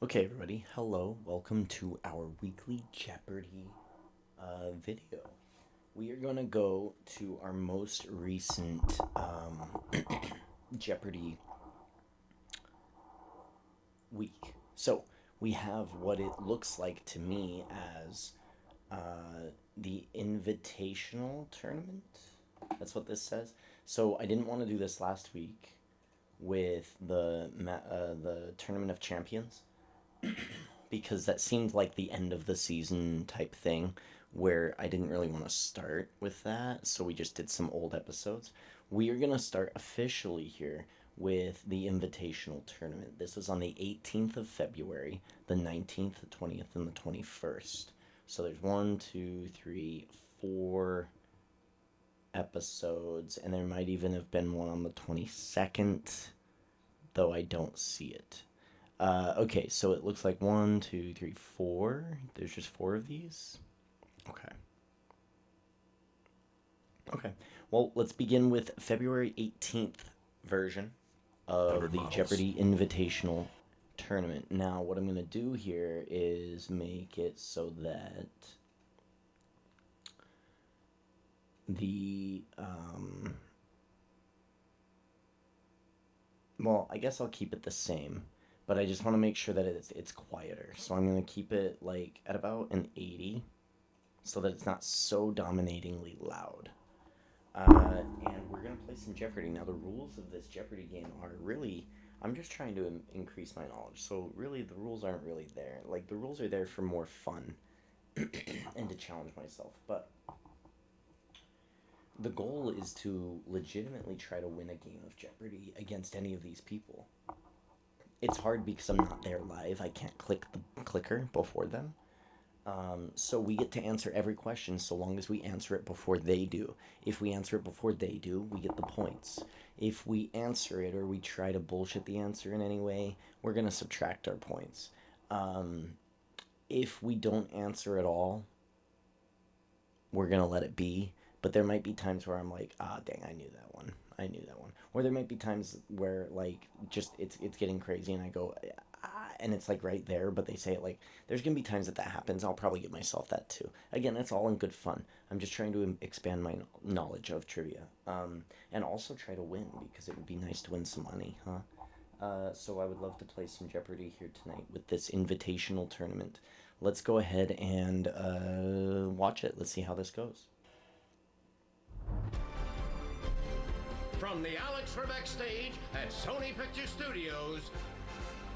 Okay, everybody, hello. Welcome to our weekly Jeopardy video. We are going to go to our most recent Jeopardy week. So, we have what it looks like to me as the Invitational Tournament. That's what this says. So, I didn't want to do this last week with the Tournament of Champions because that seemed like the end of the season type thing where I didn't really want to start with that, so we just did some old episodes. We are going to start officially here with the Invitational Tournament. This was on the 18th of February, the 19th, the 20th, and the 21st. So there's 4 episodes, and there might even have been one on the 22nd, though I don't see it. Okay, so it looks like 4. There's just 4 of these. Okay. Okay. Well, let's begin with February 18th version of the Jeopardy Invitational Tournament. Now, what I'm going to do here is make it so that the well, I guess I'll keep it the same, but I just want to make sure that it's quieter. So I'm going to keep it like at about an 80 so that it's not so dominatingly loud. And we're going to play some Jeopardy. Now, the rules of this Jeopardy game are really, I'm just trying to increase my knowledge. So really, the rules aren't really there. Like, the rules are there for more fun and to challenge myself. But the goal is to legitimately try to win a game of Jeopardy against any of these people. It's hard because I'm not there live. I can't click the clicker before them. So we get to answer every question so long as we answer it before they do. If we answer it before they do, we get the points. If we answer it or we try to bullshit the answer in any way, we're going to subtract our points. If we don't answer at all, we're going to let it be. But there might be times where I'm like, dang, I knew that one. Or there might be times where, like, just it's getting crazy and I go, and it's like right there, but they say it like, there's going to be times that happens. I'll probably give myself that too. Again, that's all in good fun. I'm just trying to expand my knowledge of trivia. And also try to win, because it would be nice to win some money, huh? So I would love to play some Jeopardy here tonight with this invitational tournament. Let's go ahead and watch it. Let's see how this goes. From the Alex Trebek stage at Sony Picture Studios,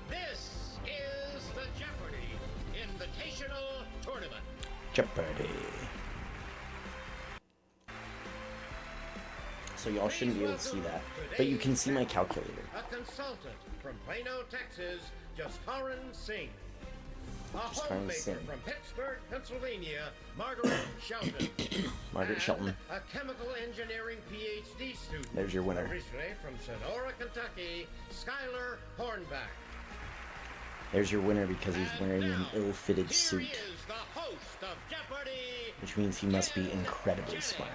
this is the Jeopardy Invitational Tournament. Jeopardy. So y'all shouldn't be able to see that, but you can see my calculator. A consultant from Plano, Texas, Jaskaran Singh. A Jaskaran homemaker Singh. from Pittsburgh, Pennsylvania, Margaret Shelton. Margaret Shelton. A chemical engineering PhD student. There's your winner. Originally from Sonora, Kentucky, Skylar Hornback. There's your winner because he's wearing an ill-fitted suit, He is the host of Jeopardy! which means he must be incredibly smart.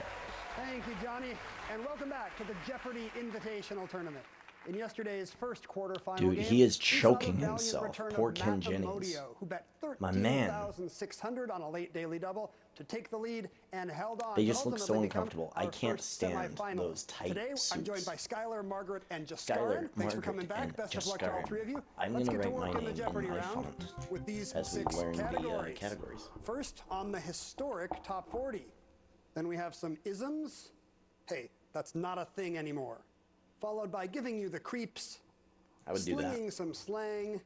Thank you, Johnny, and welcome back to the Jeopardy Invitational Tournament. In yesterday's first quarterfinal Dude, game, he is we saw the choking valiant himself. return Poor of Ken Matt Jennings. Amodio, who bet My man. 13,600 on a late daily double to take the lead and held on. They to just look so ultimately become uncomfortable. I our can't first stand semifinalist. those tight Today, I'm suits. joined by Skylar, Margaret, and Jaskaran. Skylar, Thanks for Margaret, coming back. and Best of luck to all Jaskaran. three of you. I'm Let's gonna get to write work my in the name Jeopardy in my round font with these as we 6 learn the categories. categories. First, on the historic top 40. Then we have some isms. Hey, that's not a thing anymore. Followed by giving you the creeps. I would do Slinging that. some slang.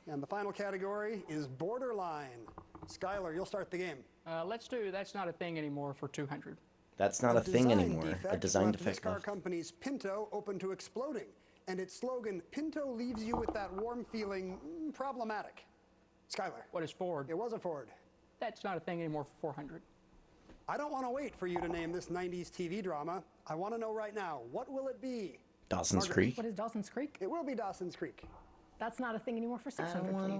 And the final category is borderline. Skylar, you'll start the game. Let's do That's Not a Thing Anymore for 200. That's not a thing design anymore. A defect design left defect this car left. company's Pinto open to exploding. And its slogan, Pinto leaves you with that warm feeling, problematic. Skylar. What is Ford? It was a Ford. That's Not a Thing Anymore for 400. I don't want to wait for you to name this 90s TV drama. I want to know right now, what will it be? Dawson's Margaret. Creek. What is Dawson's Creek? It will be Dawson's Creek. That's not a thing anymore for 600, please.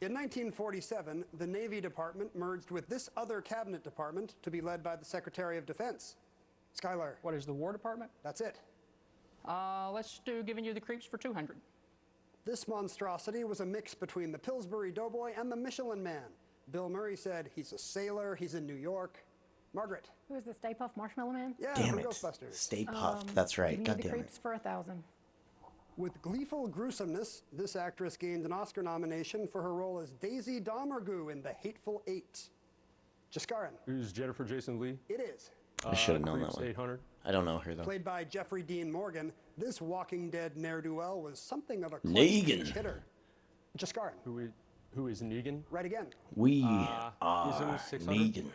In 1947, the Navy Department merged with this other cabinet department to be led by the Secretary of Defense. Skylar, What is the War Department? that's it. Let's do Giving You the Creeps for 200. This monstrosity was a mix between the Pillsbury Doughboy and the Michelin Man. Bill Murray said he's a sailor, he's in New York. Margaret. Who is the Stay Puft Marshmallow Man? Yeah, Damn from it. Ghostbusters. Stay puffed. That's right. Giving you God the damn it. creeps for 1,000. With gleeful gruesomeness, this actress gained an Oscar nomination for her role as Daisy Domergue in The Hateful Eight. Jaskaran. Who's Jennifer Jason Leigh? It is. I should have known that Creeps one. 800. I don't know her though. Played by Jeffrey Dean Morgan, this Walking Dead ne'er-do-well was something of a Negan. pinch hitter. Jaskaran. Who is Negan? Right again. We Ism are 600? Negan.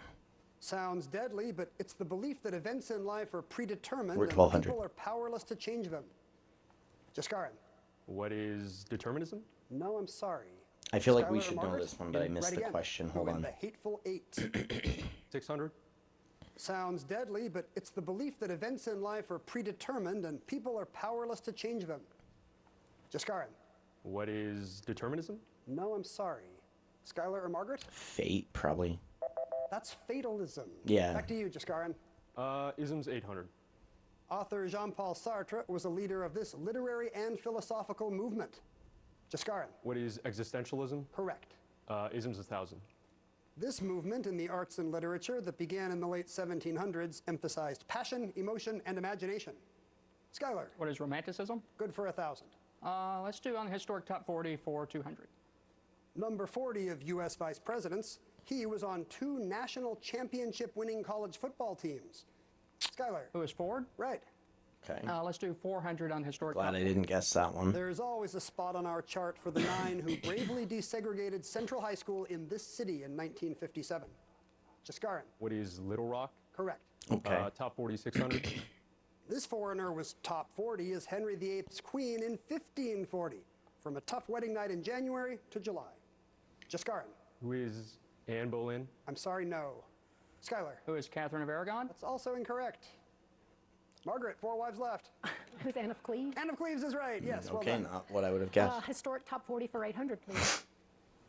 Sounds deadly, but it's the belief that events in life are predetermined We're and 1200. people are powerless to change them. Jaskaran. What is determinism? No, I'm sorry. I feel like we Skylar or should know Margaret? this one, but I missed Right the again. question. Who Hold in on. The Hateful Eight. 600? Sounds deadly, but it's the belief that events in life are predetermined and people are powerless to change them. Jaskaran. What is determinism? No, I'm sorry. Skylar or Margaret? Fate, probably. That's fatalism. Yeah. Back to you, Jaskaran. Ism's 800. Author Jean-Paul Sartre was a leader of this literary and philosophical movement. Jaskaran. What is existentialism? Correct. Ism's 1,000. This movement in the arts and literature that began in the late 1700s emphasized passion, emotion, and imagination. Skylar. What is romanticism? Good for 1,000. Let's do on the historic top 40 for 200. Number 40 of U.S. vice presidents, he was on 2 national championship-winning college football teams. Skylar. Who is Ford? Right. Okay. Let's do 400 on historic Glad top I 40. didn't guess that one. There's always a spot on our chart for the 9 who bravely desegregated Central High School in this city in 1957. Jaskaran. What is Little Rock? Correct. Okay. Top 40, 600. This foreigner was top 40 as Henry VIII's queen in 1540, from a tough wedding night in January to July. Jaskaran. Who is Anne Boleyn? I'm sorry, no. Skylar. Who is Catherine of Aragon? That's also incorrect. Margaret, 4 wives left. Who's Anne of Cleves? Anne of Cleves is right. Yes, well Okay, done. not what I would have guessed. Historic top 40 for 800, please.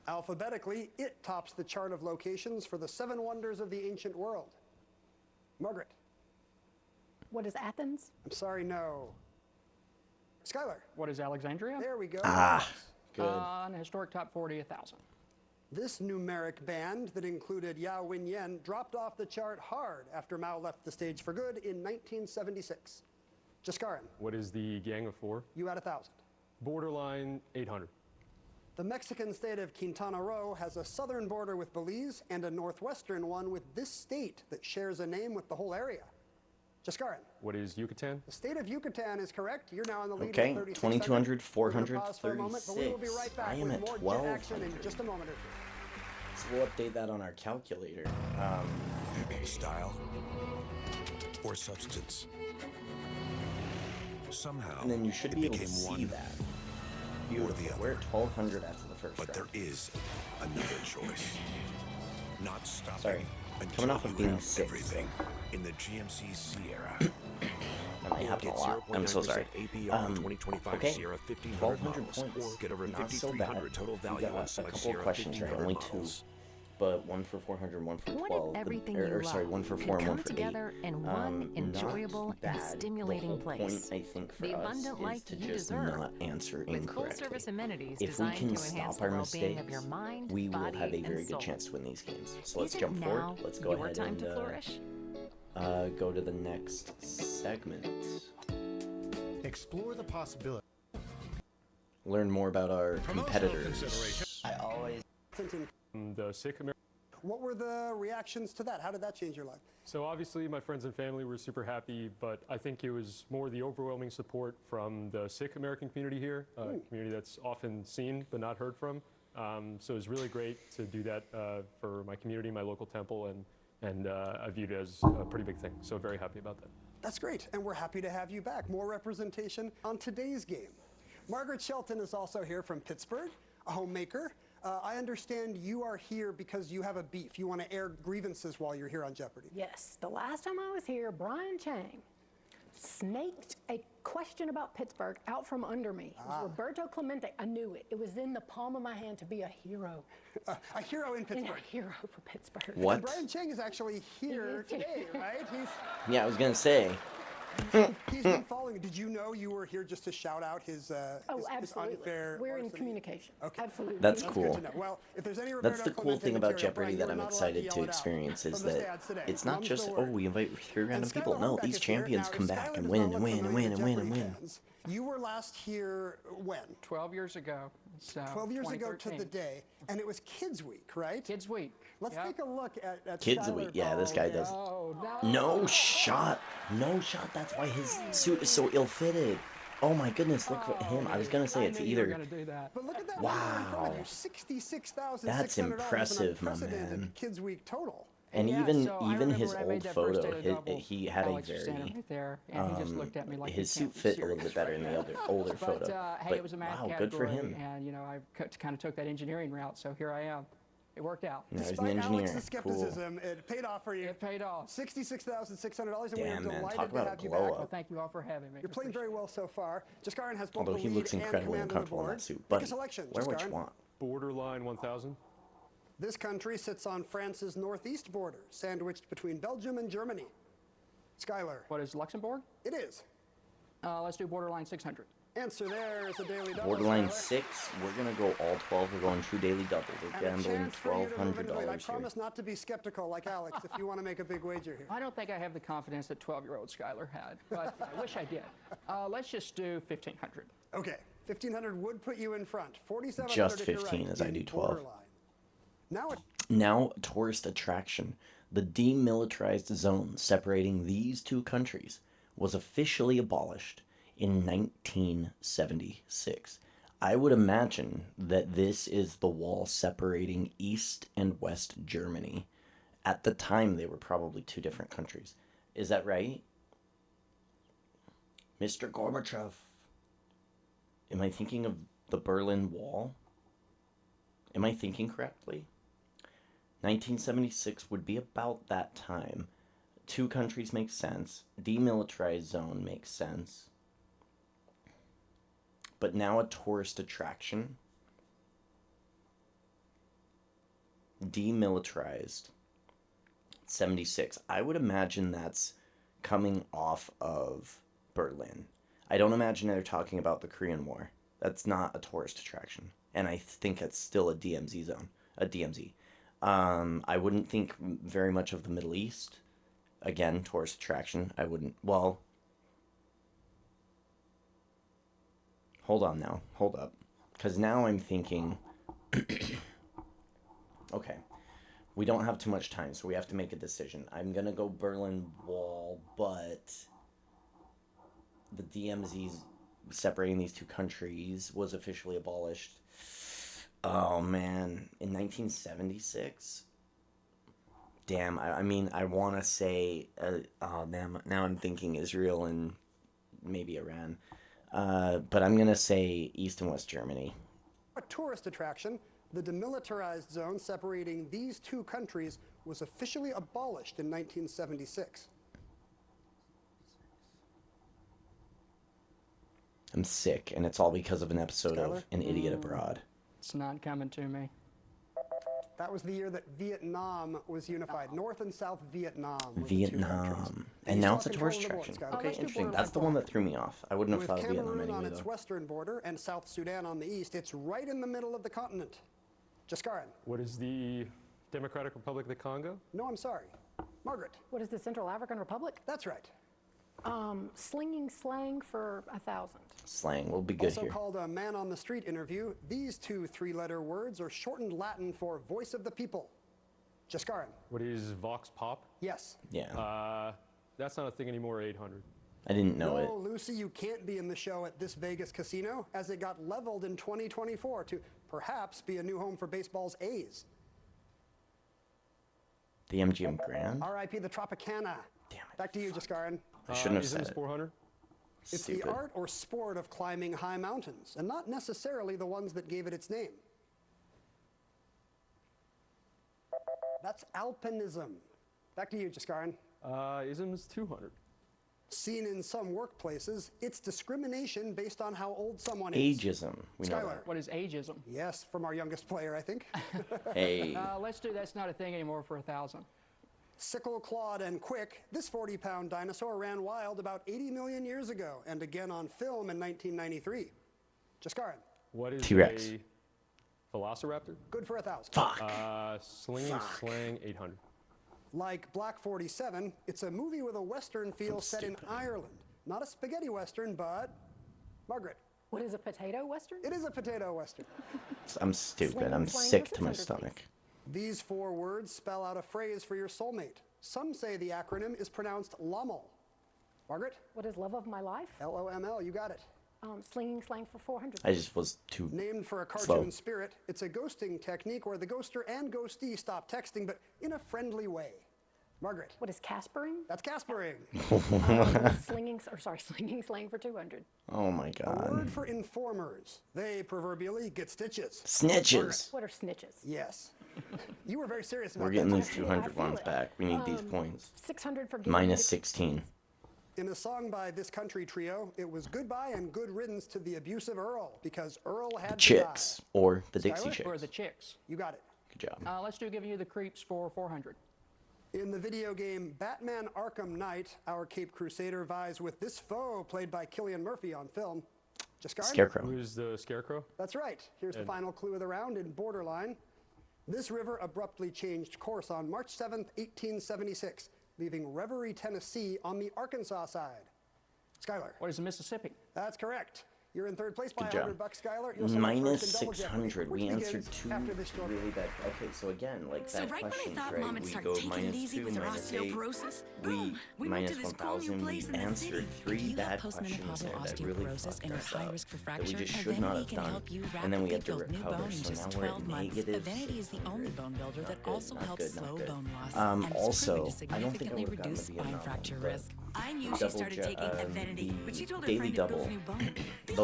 Alphabetically, it tops the chart of locations for the 7 wonders of the ancient world. Margaret. What is Athens? I'm sorry, no. Skylar. What is Alexandria? There we go. Good. On the historic top 40, 1,000. This numeric band that included Yao Wen-yen dropped off the chart hard after Mao left the stage for good in 1976. Jaskaran. What is the Gang of Four? You had 1,000. Borderline 800. The Mexican state of Quintana Roo has a southern border with Belize and a northwestern one with this state that shares a name with the whole area. Jaskaran. What is Yucatan? The state of Yucatan is correct. You're now on the lead Okay, with 36. 2200, We're gonna pause for a moment, but we will be 436. right back I am with at more jet 1200. action in just a moment or two. So we'll update that on our calculator. Style or substance. Somehow, And then you should it be able to became see one that. or the Beautiful. We're other. at 1200 after the first But there round. is another choice. Not stopping Sorry, until coming off of you being have 6. everything in the GMC Sierra. That may happen a Get lot. I'm so 0.9% sorry. APR 2025 Okay, Sierra 1500 1200 models, points. or get over Not so 5300 bad. total We value got on a select couple Sierra of questions right, 1500 only 2. models. But 1 for 400, 1 for 12. What if everything you sorry, love 1 for could 4 and 1 come for 8. together in one Not enjoyable and bad. stimulating The whole place? point, I think, for The us abundant is life to you just deserve. not answer With incorrectly. full-service amenities If we designed can to enhance stop the our well-being mistakes, of your mind, we will body, have a very and good soul. chance to win these games. So let's Isn't jump now forward. Let's go your ahead time and to flourish? go to the next segment. Explore the possibility. Learn more about our Promotional competitors. consideration. Thinking, The Sikh American. what were the reactions to that? How did that change your life? So obviously my friends and family were super happy, but I think it was more the overwhelming support from the Sikh American community here, a community that's often seen but not heard from. So it was really great to do that for my community, my local temple, and I viewed it as a pretty big thing. So very happy about that. That's great, and we're happy to have you back. More representation on today's game. Margaret Shelton is also here from Pittsburgh, a homemaker. I understand you are here because you have a beef. You want to air grievances while you're here on Jeopardy. Yes, the last time I was here, Brian Chang snaked a question about Pittsburgh out from under me. It was Roberto Clemente. I knew it. It was in the palm of my hand to be a hero. A hero in And Pittsburgh. a hero for Pittsburgh. What? And Brian Chang is actually here He is here. today, right? Yeah, I was gonna say. He's been following. Did you know you were here just to shout out his, Oh, his absolutely. unfair We're in larceny? communication. Okay. Absolutely. That's That's cool. good to know. Well, if there's any That's Roberto the cool Clemente thing about material, Jeopardy Brian, that you are I'm not allowed excited yell to it out experience is from the that stands today. it's not Mum's just, the oh, word. we invite three And random Skylar people. No, Hornbeck these is here. champions Now, come if back Skylar and does win not and look win and familiar win to and win and Jeopardy win. fans, you were last here when? 12 years ago. So 12 years ago to 2013. the day, and it was Kids Week, right? Kids Week. Let's Yep. take a look at Kids Skylar. Week. Yeah, this Oh, guy yeah. does. Oh, no. No shot. No shot. That's why his suit is so ill-fitted. Oh my goodness, look at him. I was going to say it's I knew you were either... going to do that. But look at that number in front of Wow. you, $66,600. That's impressive, my an unprecedented man. Kids Week total. And Yeah, even so I even remember his when I made old that first photo, daily double, he had Alex a was standing very right there, and he just looked at me like his "You can't suit be fit a little serious bit better right in the now." older But photo. hey, But it was a math wow, category, good for him. and you know I kind of took that engineering route, so here I am. It worked out. Now he's an Despite engineer. Alex's Cool. skepticism, it paid off for you. It paid off. $66,600, and Damn, we're man, delighted talk to about a have you glow back. up. Well, thank you all for having me. You're playing very well so far. Jaskaran has both Although the he lead looks and incredibly command of the uncomfortable in board. that suit. Make But a selection, wear what you Jaskaran. want. Borderline 1000. This country sits on France's northeast border, sandwiched between Belgium and Germany. Skylar, What is Luxembourg? it is. Let's do borderline 600. Answer there is a daily double. Borderline Skylar. 6. We're gonna go all 12. We're going true daily double. We're And a gambling chance for you to move into the lead. I $1,200 here. promise not to be skeptical like Alex if you want to make a big wager here. I don't think I have the confidence that 12-year-old Skylar had, but I wish I did. Let's just do 1,500. Okay, 1,500 would put you in front. 4,700 Just if you're 15 right, as I in do 12. borderline. Now it Now, tourist attraction. The demilitarized zone separating these two countries was officially abolished in 1976. I would imagine that this is the wall separating East and West Germany. At the time, they were probably two different countries. Is that right? Mr. Gorbachev. Am I thinking of the Berlin Wall? Am I thinking correctly? 1976 would be about that time. Two countries makes sense. Demilitarized zone makes sense. But now a tourist attraction. Demilitarized. 76. I would imagine that's coming off of Berlin. I don't imagine they're talking about the Korean War. That's not a tourist attraction. And I think it's still a DMZ zone. A DMZ. I wouldn't think very much of the Middle East. Again, tourist attraction. I wouldn't. Well, hold on now. Hold up. Because now I'm thinking... Okay. We don't have too much time, so we have to make a decision. I'm going to go Berlin Wall, but the DMZs separating these two countries was officially abolished. Oh, man. In 1976? Damn, I mean, I want to say... oh, damn. Now I'm thinking Israel and maybe Iran. But I'm going to say East and West Germany. a tourist attraction. The demilitarized zone separating these two countries was officially abolished in 1976. I'm sick, and it's all because of an episode Skylar? of An Idiot Abroad. It's not coming to me. That was the year that Vietnam was unified. North and South Vietnam were the two countries. Vietnam. You And now still it's a have tourist control of the attraction. board, Skylar. Okay, let's do interesting. borderline That's the one that threw me off. I wouldn't have With thought of Vietnam Cameroon on anyway, its though. western border and South Sudan on the east, it's right in the middle of the continent. Jaskaran. What is the Democratic Republic of the Congo? No, I'm sorry. Margaret. What is the Central African Republic? That's right. Slinging slang for 1,000. Slang will be good Also here. called a man on the street interview, these two three-letter words are shortened Latin for voice of the people. Jaskaran. What is Vox Pop? Yes. Yeah, That's not a thing anymore, 800. I didn't know No, it. Lucy, you can't be in the show at this Vegas casino, as it got leveled in 2024 to perhaps be a new home for baseball's A's. The MGM Grand? R.I.P. the Tropicana. Damn it. Back to you, Jaskaran. I shouldn't have Isn't said this it. 400? It's Stupid. the art or sport of climbing high mountains, and not necessarily the ones that gave it its name. That's alpinism. Back to you, Jaskaran. Ism's 200. Seen in some workplaces, it's discrimination based on how old someone is. Ageism. We know Skylar. What is ageism? Yes, from our youngest player, I think. that. Hey. Let's do that's not a thing anymore for 1,000. Sickle-clawed and quick, this 40-pound dinosaur ran wild about 80 million years ago and again on film in 1993. Jaskaran. What is T-Rex. a velociraptor? Good for 1,000. Fuck. Slinging slang 800. Like Black 47, it's a movie with a Western feel set in Ireland. Not a spaghetti Western, but... Margaret. What is a potato Western? It is a potato Western. I'm stupid. Sling I'm and slang sick for to my 600, stomach. These 4 words spell out a phrase for your soulmate. Some say the acronym is pronounced LOML. Margaret? What is love of my life? LOML, you got it. Slinging slang for 400. I just was too Named for a cartoon slow. spirit, it's a ghosting technique where the ghoster and ghostee stop texting, but in a friendly way. Margaret? What is Caspering? That's Caspering. Slinging slang for 200. Oh my A god. word for informers. They proverbially get stitches. Snitches. What are snitches? Yes. You were very serious about We're getting that. these 200 ones back. We need these points. 600 for giving Minus me 16. In a song by this country trio, it was goodbye and good riddance to the abusive Earl, because Earl had to Chicks. Or the Dixie Skylar? Chicks. Or the chicks. Die. You got it. Good job. Let's do giving you the creeps for 400. In the video game Batman Arkham Knight, our Cape Crusader vies with this foe played by Cillian Murphy on film. Jaskaran? Scarecrow. Who's the scarecrow? That's right. Here's the final clue of the round in Borderline. This river abruptly changed course on March 7th, 1876, leaving Reverie, Tennessee on the Arkansas side. Skylar. What is the Mississippi? That's correct. You're in third place by Good job. $100, Skylar. You'll select Minus first in Double Jeopardy, 600. which We answered begins 2 after this short really bad. Okay, so again, like So that right when I question's thought right. Mom would We start go taking it minus easy 2, with her minus 8. osteoporosis, We boom, we went to minus this cool new 1,000. place in We the answered city. 3 If you bad have questions postmenopausal there that really osteoporosis fucked and are us high up. risk for That we fracture, just should not Evenity have can done. help you And then we rapidly had to build new recover. bone in So just now we're 12 at months. negative Evenity is the only bone builder that also Not helps good, not slow good. bone loss and is Also, proven to I don't think I significantly would have gotten reduce the spine Vietnam fracture one, risk. I knew she double started taking Evenity, but she told her daily friend it double. builds new bone.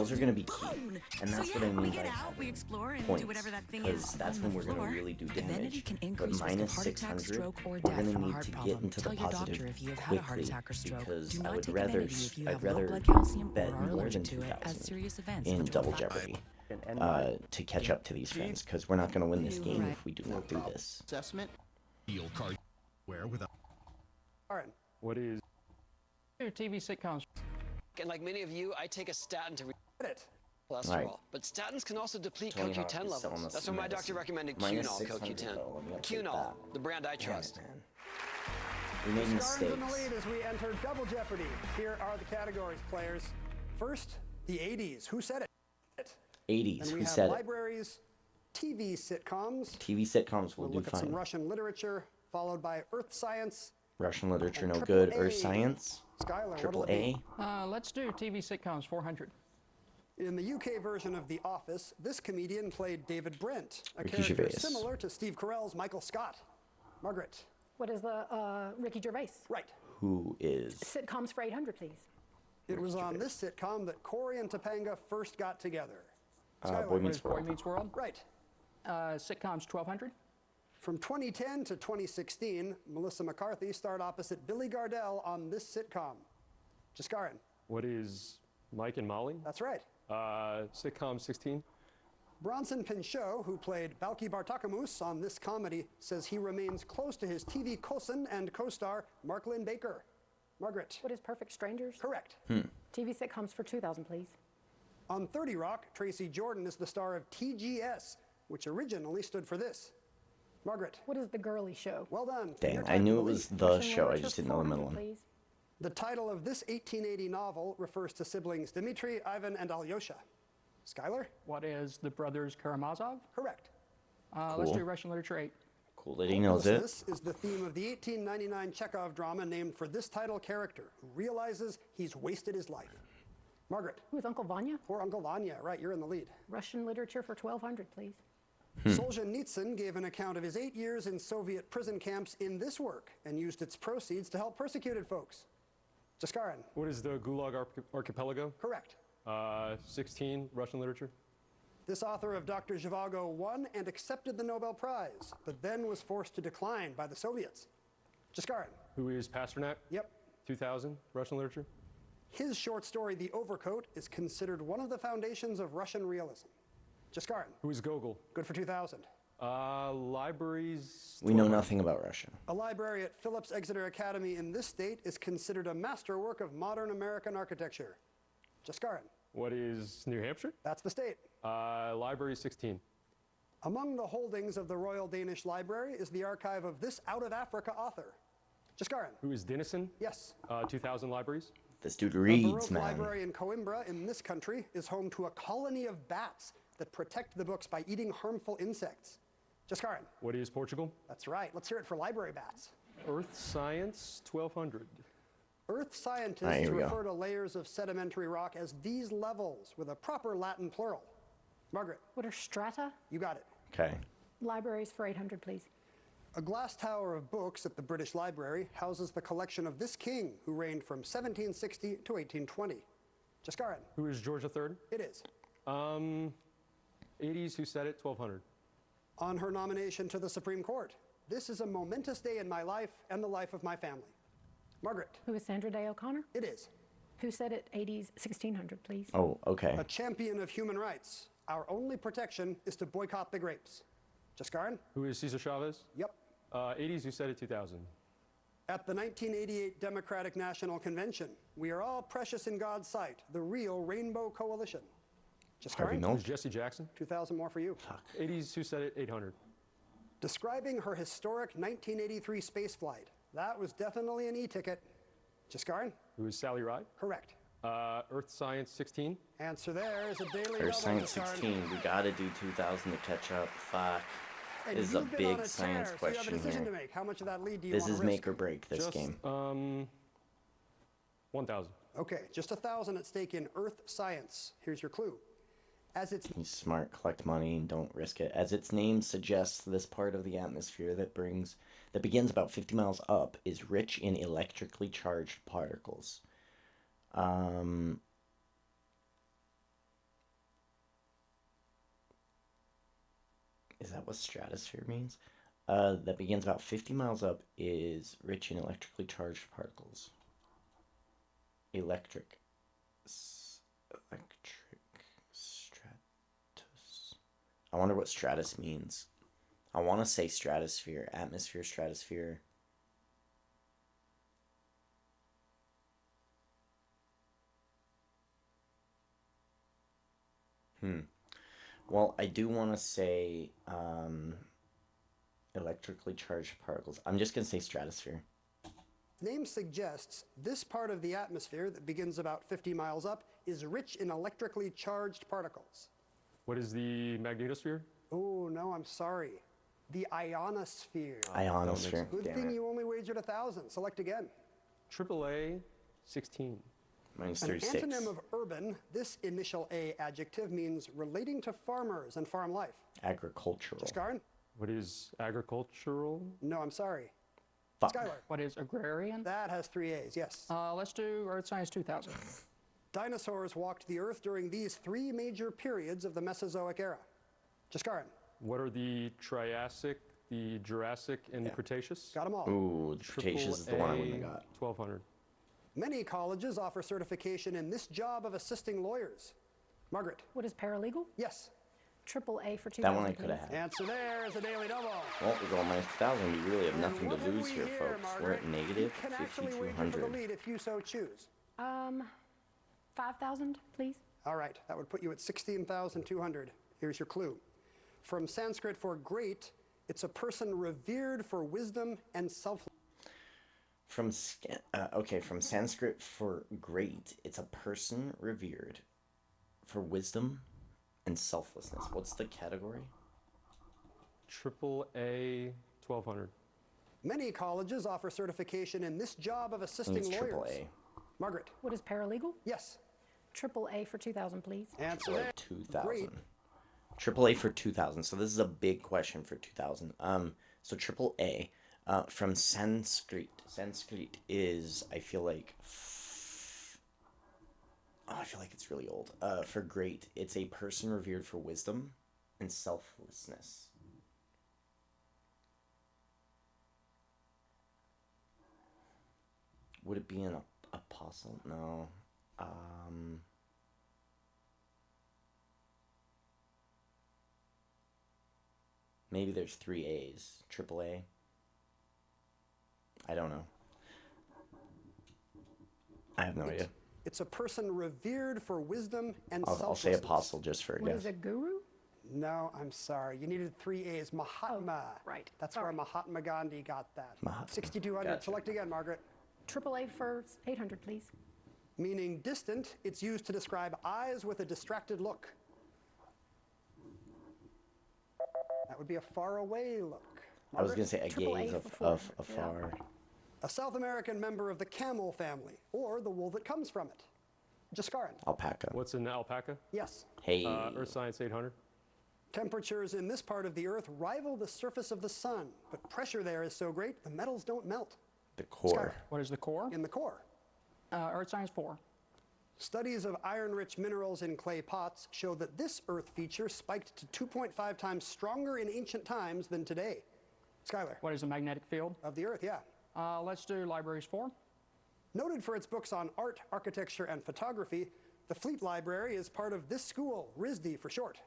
Those are going to be key. Bone. And that's so what yeah, I mean we by get out, we having explore and points. do whatever that thing Because is that's on when the we're going floor. to really do Evenity damage. can But increase risk of minus heart attack, 600, stroke, or we're death going to from a need heart to get problem. into the Tell your positive doctor if you have had a heart quickly attack or stroke. because Do I not would take rather Evenity if you I'd have low rather blood calcium or bet are more allergic than to it, as 2,000 serious events in which will Double affect- Jeopardy to catch up to these friends because we're not going to win this game if we do not do this. Assessment. Deal card. Where without. Aaron. What is Do TV sitcoms. And like many of you, I take a statin to Get it. cholesterol. Right. But statins can also deplete Tony Hawk CoQ10 is selling levels. us That's some why my medicine. doctor recommended Minus Qunol 600 CoQ10. though, let me update Qunol, that. the brand I Damn trust. it, man. We made Scarns in the mistakes. lead as we enter Double Jeopardy. Here are the categories, players. First, the 80s. Who said it? 80s. And we Who have said it? libraries, TV sitcoms. TV sitcoms will We'll do look at some fine. Russian literature, followed by Earth science. Russian literature, and no triple good. A. Earth science, Skylar, triple what'll it A. be? Let's do TV sitcoms 400. In the UK version of The Office, this comedian played David Brent, a Ricky character Gervais. similar to Steve Carell's Michael Scott. Margaret. What is the Ricky Gervais? Right. Who is? Sitcoms for 800, please. It was on this sitcom that Corey and Topanga first got together. Boy Skylar. What Meets is Boy World. Meets World? Right. Sitcoms 1200. From 2010 to 2016, Melissa McCarthy starred opposite Billy Gardell on this sitcom. Jaskaran. what is Mike and Molly? That's right. Sitcom 16. Bronson Pinchot, who played Balki Bartakamus on this comedy, says he remains close to his TV cousin and co-star Mark Lynn Baker. Margaret. What is Perfect Strangers? Correct. TV sitcoms for 2,000, please. On 30 Rock, Tracy Jordan is the star of TGS, which originally stood for this. Margaret. What is The Girly Show? Well done. Dang, Your I time knew for it the was lead. the Russian show. I literature just didn't know the 400, middle one. please. The title of this 1880 novel refers to siblings Dmitri, Ivan, and Alyosha. Skylar? What is The Brothers Karamazov? Correct. Let's Cool. do Russian literature 8. Cool that he knows it. Hopelessness is the theme of the 1899 Chekhov drama named for this title character, who realizes he's wasted his life. Margaret. Who is Uncle Vanya? Or Uncle Vanya, right, you're in the lead. Russian literature for 1,200, please. Solzhenitsyn gave an account of his 8 years in Soviet prison camps in this work and used its proceeds to help persecuted folks. Jaskaran. What is the Gulag Archipelago? Correct. 16. Russian literature. This author of Dr. Zhivago won and accepted the Nobel Prize, but then was forced to decline by the Soviets. Jaskaran. Who is Pasternak? Yep. 2000. Russian literature. His short story, The Overcoat, is considered one of the foundations of Russian realism. Jaskaran. Who is Gogol? Good for 2,000. Libraries. We know 1200. nothing about Russia. A library at Phillips Exeter Academy in this state is considered a masterwork of modern American architecture. Jaskaran. What is New Hampshire? That's the state. Library 16. Among the holdings of the Royal Danish Library is the archive of this out-of-Africa author. Jaskaran. Who is Denison? Yes. 2000 libraries. This dude The reads, Baroque man. Library in Coimbra in this country is home to a colony of bats that protect the books by eating harmful insects. Jaskaran. What is Portugal? That's right. Let's hear it for library bats. Earth Science 1200. Earth scientists Here we go. refer to layers of sedimentary rock as these levels with a proper Latin plural. Margaret. What are strata? You got it. Okay. Libraries for 800, please. A glass tower of books at the British Library houses the collection of this king who reigned from 1760 to 1820. Jaskaran. Who is George III? It is. 80s. Who said it? 1200. On her nomination to the Supreme Court. This is a momentous day in my life and the life of my family. Margaret. Who is Sandra Day O'Connor? It is. Who said it? 80s, 1600, please. Oh, okay. A champion of human rights. Our only protection is to boycott the grapes. Jaskaran? Who is Cesar Chavez? Yep. 80s. Who said it? 2000. At the 1988 Democratic National Convention, we are all precious in God's sight, the real Rainbow Coalition. Harvey Jaskaran? Milk. Who's Jesse Jackson? 2,000 more for you. 80s. Who said it? 800. Describing her historic 1983 spaceflight. That was definitely an e-ticket. Jaskaran? Who is Sally Ride? Correct. Earth Science 16. Answer there is a daily Earth double, Science Jaskaran. 16. We gotta do 2000 to catch up. Fuck. And This is a you've been on big a science tear, so you have a question decision to here. make. How much of that lead do you This want is to risk? make or break this Just, game. 1000. Okay, just 1,000 at stake in Earth Science. Here's your clue. As its Be smart, collect money, and don't risk it. As its name suggests, this part of the atmosphere that begins about 50 miles up is rich in electrically charged particles. Is that what stratosphere means? That begins about 50 miles up is rich in electrically charged particles. Electric. Stratus. I wonder what stratus means. I want to say stratosphere, atmosphere, stratosphere. Well, I do want to say electrically charged particles. I'm just going to say stratosphere. name suggests, this part of the atmosphere that begins about 50 miles up is rich in electrically charged particles. What is the magnetosphere? Oh, no, I'm sorry. The ionosphere. Ionosphere. Good Damn thing it. you only wagered 1,000. Select again. AAA 16. Minus An 36. antonym of urban, this initial A adjective means relating to farmers and farm life. Agricultural. Jaskaran? What is agricultural? No, I'm sorry. Fuck. Skylar? What is agrarian? That has 3 A's, yes. Let's do Earth Science 2000. Dinosaurs walked the Earth during these 3 major periods of the Mesozoic era. Jaskaran? What are the Triassic, the Jurassic, and the Cretaceous? Got them all. Ooh, the Cretaceous is the one I wouldn't have got. 1200. Many colleges offer certification in this job of assisting lawyers. Margaret? What is paralegal? Yes. Triple A for 2000. That one I could have had. Answer there is a daily double. Well, we're going minus 1,000. We really have And nothing to what have lose we here, folks. We're at Margaret? negative You can actually wager for the 5,200. lead if you so choose. 5,000, please. All right, that would put you at 16,200. Here's your clue. From Sanskrit for great, it's a person revered for wisdom and self. From Sanskrit for great, it's a person revered for wisdom and selflessness. What's the category? AAA 1200. Many colleges offer certification in this job of I assisting think it's lawyers. triple A. Margaret? What is paralegal? Yes. Triple A for 2000, please. Answer Triple A there. 2,000. Great. Triple A for 2,000. So this is a big question for 2,000. So triple A, from Sanskrit. Sanskrit is, I feel like it's really old. For great, it's a person revered for wisdom and selflessness. Would it be an apostle? No. Maybe there's 3 A's. Triple A. I don't know. I have no idea. It's a person revered for wisdom and I'll say selflessness. apostle just for a What guess. is a guru? No, I'm sorry. You needed 3 A's. Mahatma. right. That's Sorry. where Mahatma Gandhi got that. Mahatma. 6,200. Gotcha. Select again, Margaret. AAA for 800, please. Meaning distant, it's used to describe eyes with a distracted look. That would be a faraway look. I was going to say a Triple A gaze for of 400, afar. A South American member of the camel family, or the wool that comes from it. Jaskaran. Alpaca. What's an alpaca? Yes. Hey. Earth Science 800. Temperatures in this part of the Earth rival the surface of the sun, but pressure there is so great the metals don't melt. The core. What is the core? In the core. Earth Science 4. Studies of iron-rich minerals in clay pots show that this Earth feature spiked to 2.5 times stronger in ancient times than today. Skylar. What is the magnetic field? Of the Earth, yeah. Let's do Libraries 4. Noted for its books on art, architecture, and photography, the Fleet Library is part of this school, RISD for short.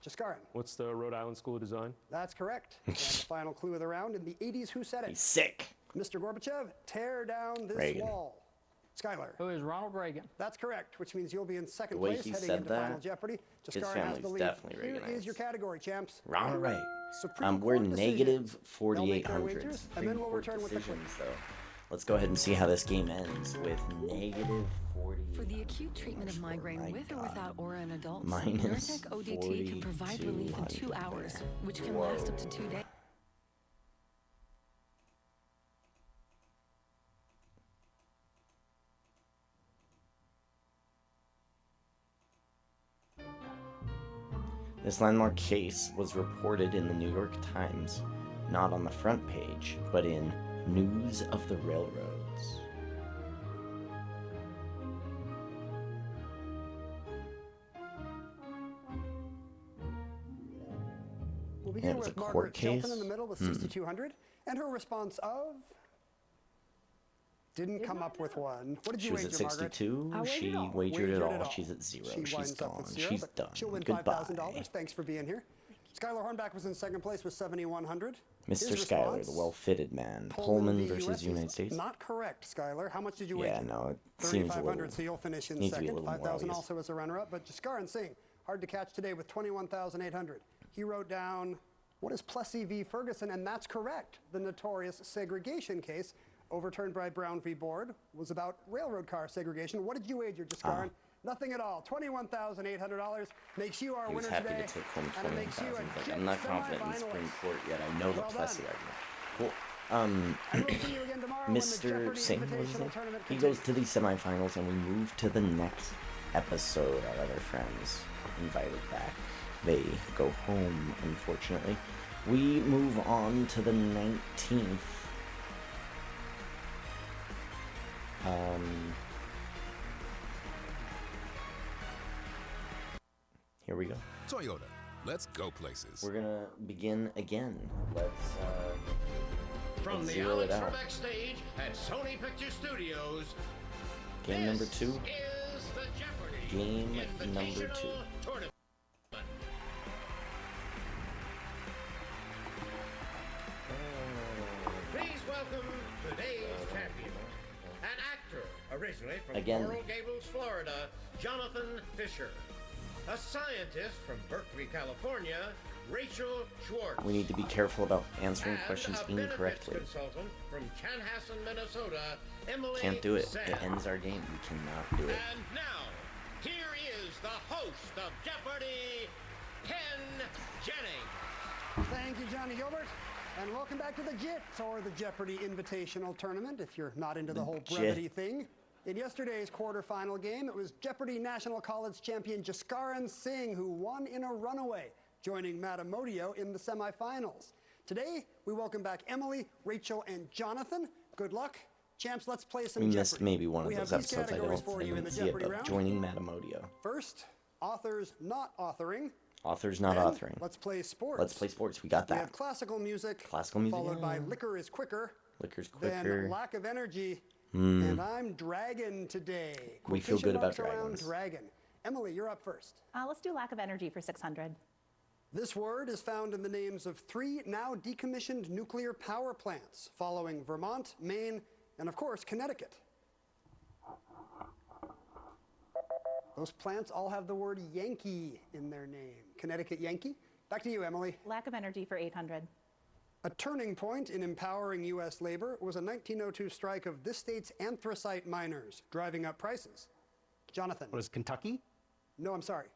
Jaskaran. What's the Rhode Island School of Design? That's correct. And the final clue of the round, in the 80s, who said it? He's sick. Mr. Gorbachev, tear down this Reagan. wall. Skylar. Who is Ronald Reagan? That's correct, which means you'll be in second The way place he heading said into that, Final Jeopardy. his Jaskaran has the family's lead. definitely Here is your Reaganized. category, champs. Ronald Reagan. Supreme We're Court decisions. negative They'll make their 4,800. wagers, and then we'll return with the quiz. decisions, though. Let's go ahead and see how this game ends with negative 40. For the acute treatment of migraine My with or God. without aura in adults, Minus Nurtec ODT can provide relief in 2 hours, which can last up to 2 days. This landmark case was reported in the New York Times, not on the front page, but in News of the Railroads. We'll begin it was with a court Margaret Shelton case? in the middle with 6,200, and her response of... Didn't come up with one. What did She you was wager, at 62. Margaret? She all. wagered it all. She's at 0. She She's winds up gone. with 0, She's but done. she'll win Goodbye. $5,000. Thanks for being here. Skylar Hornback was in second place with 7,100. Mr. His Schuyler, response, the well-fitted man. Pullman v. versus US, United is States. Not correct, Skylar. How much did you wager? Yeah, no, it seems a 3,500, little... so you'll finish in needs to be a second. little more 5,000 obvious. also as a runner-up. But Jaskaran Singh, hard to catch today with 21,800. He wrote down, what is Plessy v. Ferguson? And that's correct. The notorious segregation case overturned by Brown v. Board was about railroad car segregation. What did you wager, Jaskaran? Nothing at all. $21,800 makes you our He was winner happy today. to take home and it makes you a 21,000. Jet I'm not confident in the semifinalist. Supreme Court yet. I know the Well Plessy done. argument. Cool. And we'll see you again tomorrow when the Mr. Jeopardy Singh, what is Invitational it? Tournament He continues. goes to the semifinals, and we move to the next episode. Our other friends invited back. They go home, unfortunately. We move on to the 19th. Here we go. Toyota. Let's go places. We're gonna begin again. Let's From the zero it Alex out. Trebek stage at Sony Picture Studios, Game number 2. is the Jeopardy Game number Invitational 2. Tournament. Please welcome today's champion, an actor originally from Again. Coral Gables, Florida, Jonathan Fisher. A scientist from Berkeley, California, Rachel Schwartz. We need to be careful about answering And questions a benefits incorrectly. consultant from Chanhassen, Minnesota, Emily Can't do it. Sam. It ends our game. We cannot do it. And now, here is the host of Jeopardy, Ken Jennings. Thank you, Johnny Gilbert. And welcome back to the JIT, or the Jeopardy Invitational Tournament, if you're not into the whole JIT. brevity thing. In yesterday's quarterfinal game, it was Jeopardy National College champion Jaskaran Singh who won in a runaway, joining Matt Amodio in the semifinals. Today, we welcome back Emily, Rachel, and Jonathan. Good luck. Champs, let's play some We Jeopardy. missed maybe one of We those have these episodes. I categories don't for you in the see it, Jeopardy but round. joining Matt Amodio. First, authors not authoring. Authors not Then, authoring. Let's play sports. Let's play sports. We got We have that. classical music. Classical music, Followed by yeah. Liquor is Quicker. Liquor's Then quicker. Lack of Energy. And I'm Dragon today. We feel Quotation good about marks around dragons. Dragon. Emily, you're up first. Let's do lack of energy for 600. This word is found in the names of 3 now decommissioned nuclear power plants following Vermont, Maine, and of course, Connecticut. Those plants all have the word Yankee in their name. Connecticut Yankee. Back to you, Emily. Lack of energy for 800. A turning point in empowering U.S. labor was a 1902 strike of this state's anthracite miners, driving up prices. Jonathan. What is Kentucky? No, I'm sorry.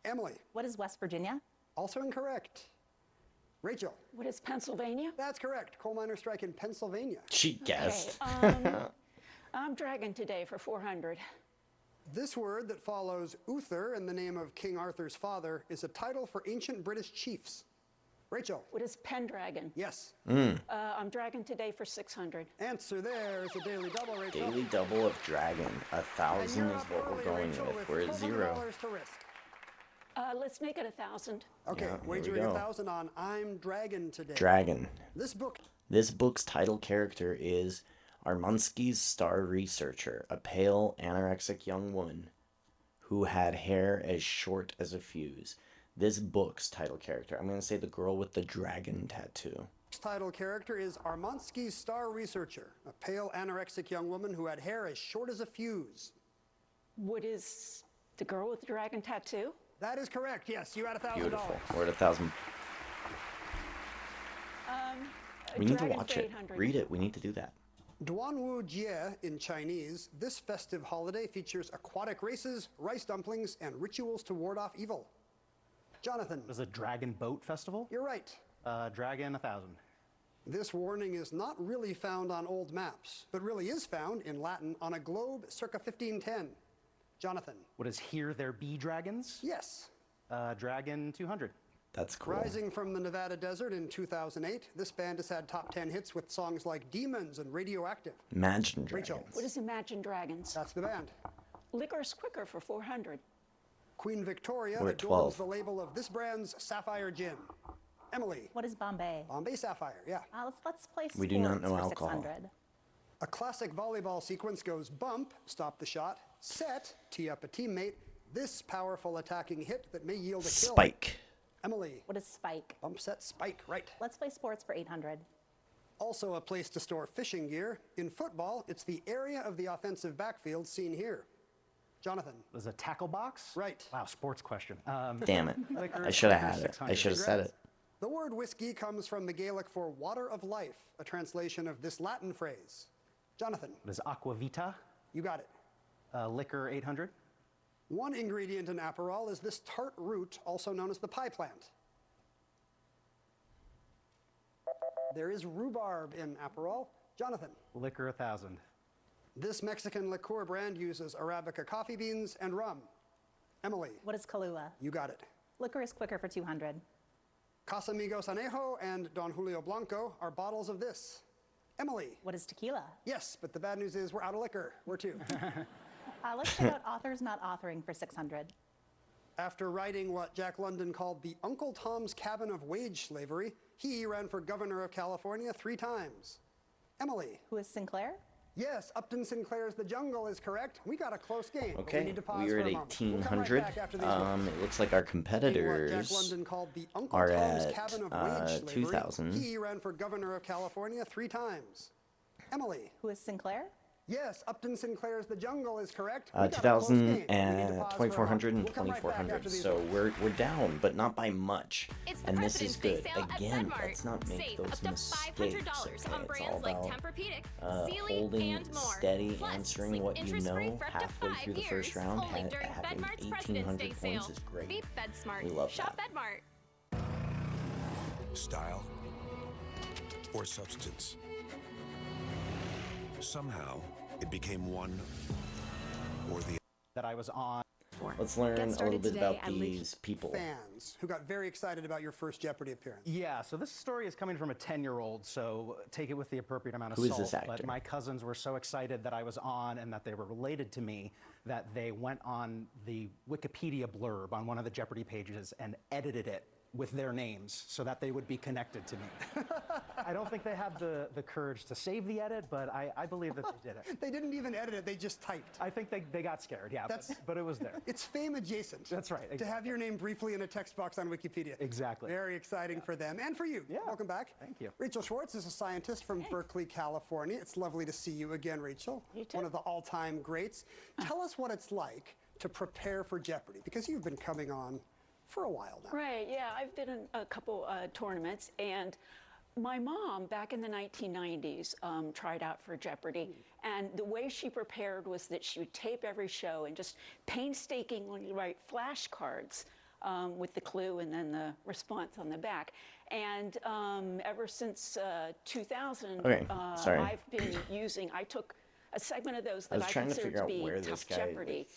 Emily. What is West Virginia? Also incorrect. Rachel. What is Pennsylvania? That's correct. Coal miner strike in Pennsylvania. She guessed. Okay, I'm dragging today for 400. This word that follows Uther in the name of King Arthur's father is a title for ancient British chiefs. Rachel. What is Pendragon? Yes. I'm dragging today for 600. Answer there is a daily double, Rachel. Daily double of dragon. 1,000 is what we're going with. We're at 0. To risk. Let's make it 1,000. Okay, Yeah, wagering here we go. 1,000 on I'm Dragon today. Dragon. This book. This book's title character is Armunsky's star researcher, a pale, anorexic young woman who had hair as short as a fuse. This book's title character, I'm going to say the girl with the dragon tattoo. This title character is Armunsky's star researcher, a pale, anorexic young woman who had hair as short as a fuse. What is the girl with the dragon tattoo? That is correct. Yes, you had $1,000. Beautiful. We're at 1,000. We need to dragon watch for it. 800. Read it. We need to do that. Duanwu Jie in Chinese, this festive holiday features aquatic races, rice dumplings, and rituals to ward off evil. Jonathan. What is a dragon boat festival? You're right. Dragon 1,000. This warning is not really found on old maps, but really is found in Latin on a globe circa 1510. Jonathan. What is Here There Be Dragons? Yes. Dragon 200. That's cool. Rising from the Nevada desert in 2008, this band has had top 10 hits with songs like Demons and Radioactive. Imagine Dragons. Rachel. What is Imagine Dragons? That's the band. Licorice Quicker for 400. Queen Victoria We're at adorns 12. the label of this brand's Sapphire Gin. Emily. What is Bombay? Bombay Sapphire, yeah. Let's play sports We do not know for alcohol. 600. A classic volleyball sequence goes bump, stop the shot, set, tee up a teammate, this powerful attacking hit that may yield a kill. Spike. Emily. What is spike? Bump, set, spike, right. Let's play sports for 800. Also a place to store fishing gear. In football, it's the area of the offensive backfield seen here. Jonathan. What is a tackle box? Right. Wow, sports question. Damn it. I should have had it. I should have said it. The word whiskey comes from the Gaelic for water of life, a translation of this Latin phrase. Jonathan. What is aqua vita? You got it. Liquor 800. One ingredient in Aperol is this tart root, also known as the pie plant. There is rhubarb in Aperol. Jonathan. Liquor 1,000. This Mexican liqueur brand uses Arabica coffee beans and rum. Emily. What is Kahlua? You got it. Licorice Quicker for 200. Casamigos Anejo and Don Julio Blanco are bottles of this. Emily. What is tequila? Yes, but the bad news is we're out of liquor. We're 2. Let's check out authors not authoring for 600. After writing what Jack London called the Uncle Tom's Cabin of Wage Slavery, he ran for governor of California 3 times. Emily. Who is Sinclair? Yes, Upton Sinclair's The Jungle is correct. We got a close game. But we Okay, need to pause we for are a at moment. We'll come right 1,800. back after these words. It looks like our What Jack competitors London called the Uncle are Tom's at Cabin of Wage Slavery. 2,000. He ran for governor of California 3 times. Emily. Who is Sinclair? Yes, Upton Sinclair's The Jungle is correct. We got a close 2,000 game. We need to and pause for a 2,400 and moment. We'll come right back 2,400. after these So words. we're down, but not by much. It's the And this is President's good. Day sale at Again, Bedmart. let's not make Save those up to mistakes. $500 Okay? on It's brands all like about Tempur-Pedic, Sealy, holding and more. steady, Plus, answering sleep what you interest-free know for up to halfway 5 through the first years, round. only during Having Bedmart's President's 1,800 Day points sale. is great. Beat BedSmart. We love Shop that. Bedmart. Style or substance. Somehow, it became one or the That I was on. Let's learn a little bit today about at these people. Fans who got very excited about your first Jeopardy appearance. Yeah, so this story is coming from a 10-year-old, so take it with the appropriate amount of Who is salt. this actor? But my cousins were so excited that I was on and that they were related to me that they went on the Wikipedia blurb on one of the Jeopardy pages and edited it with their names so that they would be connected to me. I don't think they have the courage to save the edit, but I believe that they did it. They didn't even edit it, they just typed. I think they got scared, yeah, but it was there. It's fame adjacent. That's right. Exactly. To have your name briefly in a text box on Wikipedia. Exactly. Very exciting for them and for you. Yeah. Welcome back. Thank you. Rachel Schwartz is a scientist from Berkeley, California. It's lovely to see you again, Rachel. You too. One of the all-time greats. Tell us what it's like to prepare for Jeopardy, because you've been coming on for a while now. Right, yeah, I've been in a couple tournaments, and my mom, back in the 1990s, tried out for Jeopardy, and the way she prepared was that she would tape every show and just painstakingly write flashcards with the clue and then the response on the back. And ever since 2000, I've been using, I took a segment of those that I consider to be tough Jeopardy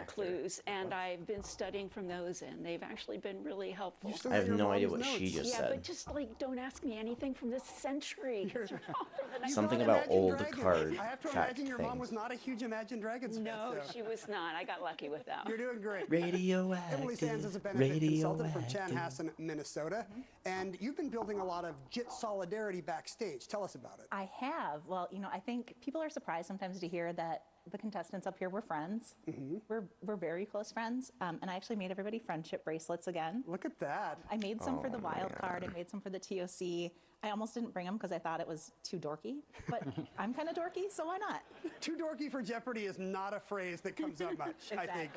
clues, and I've been studying from those, and they've actually been really helpful. I have no idea what she just said. Yeah, but just like, don't ask me anything from this century. Something about old card I have to fact imagine your mom things. was not a huge Imagine Dragons fan. No, so. she was not. I got lucky with that. You're doing great. Radioactive. Emily Sands is a benefit consultant from Chanhassen, Minnesota, and you've been building a lot of JIT solidarity backstage. Tell us about it. I have. Well, you know, I think people are surprised sometimes to hear that the contestants up here were friends. We're very close friends, and I actually made everybody friendship bracelets again. Look at that. I made some for the wild card. I made some for the TOC. I almost didn't bring them because I thought it was too dorky, but I'm kind of dorky, so why not? Too dorky for Jeopardy is not a phrase that comes up much, I think.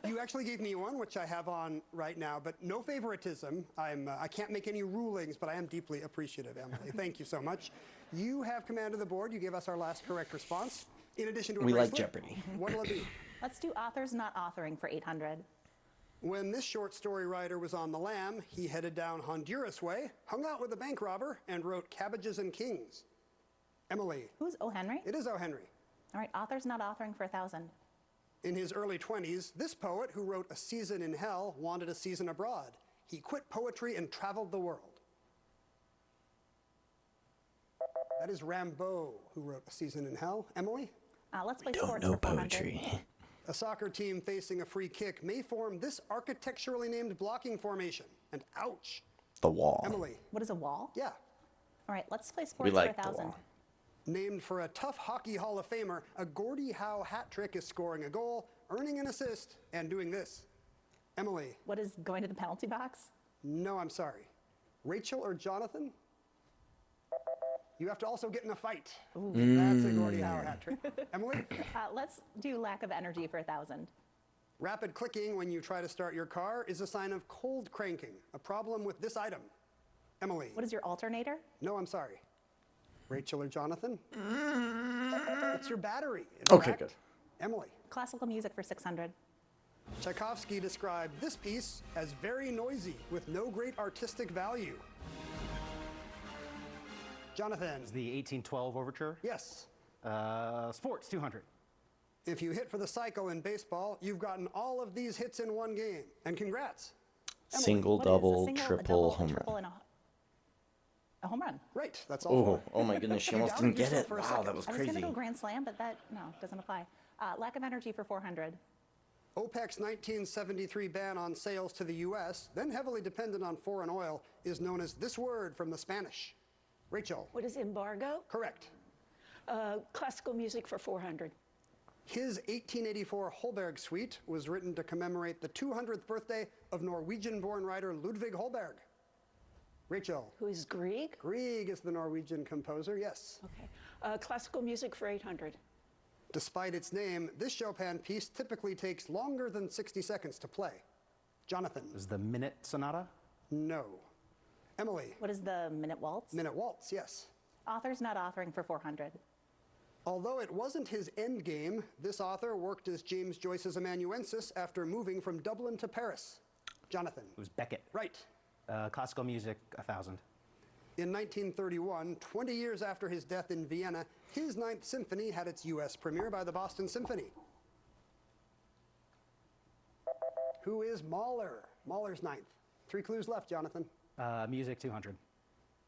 You actually gave me one, which I have on right now, but no favoritism. I can't make any rulings, but I am deeply appreciative, Emily. Thank you so much. You have command of the board. You gave us our last correct response. In addition to a We like bracelet, Jeopardy. What'll it be? Let's do authors not authoring for 800. When this short story writer was on the lam, he headed down Honduras way, hung out with a bank robber, and wrote Cabbages and Kings. Emily. Who's O. Henry? It is O. Henry. All right, authors not authoring for 1,000. In his early 20s, this poet, who wrote A Season in Hell, wanted a season abroad. He quit poetry and traveled the world. That is Rimbaud, who wrote A Season in Hell. Emily? Let's play Don't sports know for 400. poetry. A soccer team facing a free kick may form this architecturally named blocking formation. And ouch. The wall. Emily. What is a wall? Yeah. All right, let's play We sports like for the 1,000. wall. Named for a tough hockey Hall of Famer, a Gordie Howe hat trick is scoring a goal, earning an assist, and doing this. Emily. What is going to the penalty box? No, I'm sorry. Rachel or Jonathan? You have to also get in a fight. Ooh, that's a Gordie Howe hat trick. Emily? Let's do lack of energy for 1,000. Rapid clicking when you try to start your car is a sign of cold cranking, a problem with this item. Emily? What is your alternator? No, I'm sorry. Rachel or Jonathan? It's your battery. Okay, fact. good. Emily? Classical music for 600. Tchaikovsky described this piece as very noisy with no great artistic value. Jonathan? Is the 1812 overture? Yes. Sports, 200. If you hit for the cycle in baseball, you've gotten all of these hits in one game. And congrats. Emily. Single, What is a double, single, a triple, double, home a triple, run. and a home run. Right, that's all. Oh my goodness, she You almost doubted didn't get yourself it. for a Wow, second. that was I was going crazy. to go grand slam, but that, no, doesn't apply. Lack of energy for 400. OPEC's 1973 ban on sales to the U.S., then heavily dependent on foreign oil, is known as this word from the Spanish. Rachel? What is embargo? Correct. Classical music for 400. His 1884 Holberg Suite was written to commemorate the 200th birthday of Norwegian-born writer Ludvig Holberg. Rachel? Who is Grieg? Grieg is the Norwegian composer, yes. Okay. Classical music for 800. Despite its name, this Chopin piece typically takes longer than 60 seconds to play. Jonathan? Is the Minute Sonata? No. Emily? What is the minute waltz? Minute Waltz, yes. Authors not authoring for 400. Although it wasn't his end game, this author worked as James Joyce's amanuensis after moving from Dublin to Paris. Jonathan? It was Beckett. Right. Classical music, 1,000. In 1931, 20 years after his death in Vienna, his Ninth Symphony had its U.S. premiere by the Boston Symphony. Who is Mahler? Mahler's ninth. 3 clues left, Jonathan. Music, 200.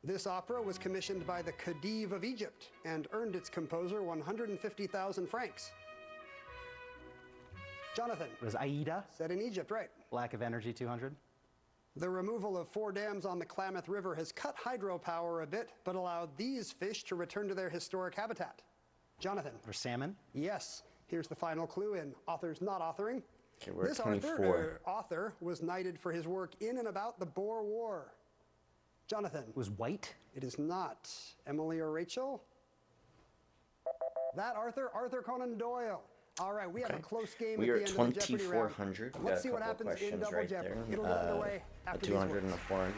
This opera was commissioned by the Khedive of Egypt and earned its composer 150,000 francs. Jonathan? It was Aida. Set in Egypt, right. Lack of energy, 200. The removal of 4 dams on the Klamath River has cut hydropower a bit, but allowed these fish to return to their historic habitat. Jonathan. For salmon? Yes. Here's the final clue in Authors Not Authoring. Okay, we're This at 24. author was knighted for his work in and about the Boer War. Jonathan. Was white? It is not. Emily or Rachel? That Arthur Conan Doyle. All right, we have a close game We at are the at end of the Jeopardy round. 2,400. We Let's got see a what couple happens in questions Double right Jeopardy. there. It'll get underway A after 200 and a 400.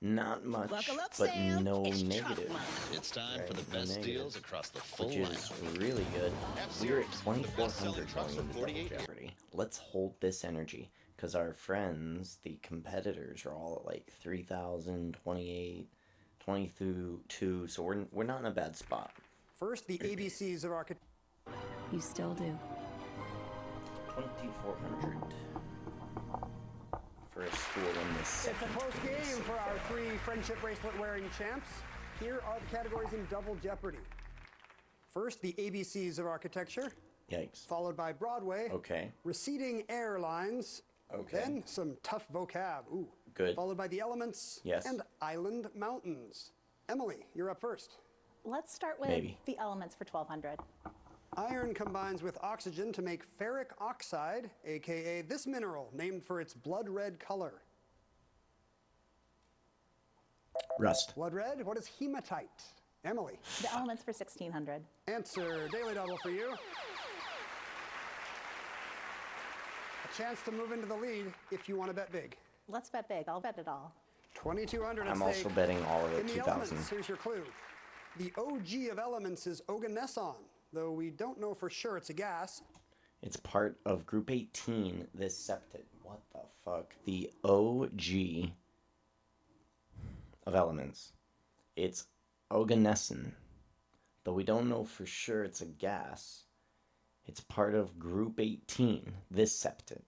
Not much, Buckle up, but Sam. no It's negative. It's time Right, for the no best negatives, deals across the full which is lineup. really good. We're at F-Series, the best-selling 2,400 trucks going for into 48 Double Jeopardy. Let's hold this energy, because our friends, the competitors, are all at like 3,000, 28, 22, so we're not in a bad spot. First, the ABCs of architecture. You still do. 2,400 for a school in this It's a close game for our 3 friendship bracelet wearing champs. Here are the categories in Double Jeopardy. First, the ABCs of architecture. Yikes. Followed by Broadway. Okay. Receding airlines. Okay. Then some tough vocab. Ooh. Good. Followed by the elements. Yes. And island mountains. Emily, you're up first. Let's start with Maybe. the elements for 1200. Iron combines with oxygen to make ferric oxide, aka this mineral, named for its blood red color. Rust. Blood red? What is hematite? Emily. The elements for 1600. Answer, daily double for you. A chance to move into the lead if you want to bet big. Let's bet big. I'll bet it all. 2,200 at I'm stake. also betting all of it, In the 2,000. elements, here's your clue. The OG of elements is oganesson, though we don't know for sure it's a gas. It's part of Group 18, this septet. What the fuck? The OG of elements. It's oganesson, though we don't know for sure it's a gas. It's part of Group 18, this septet.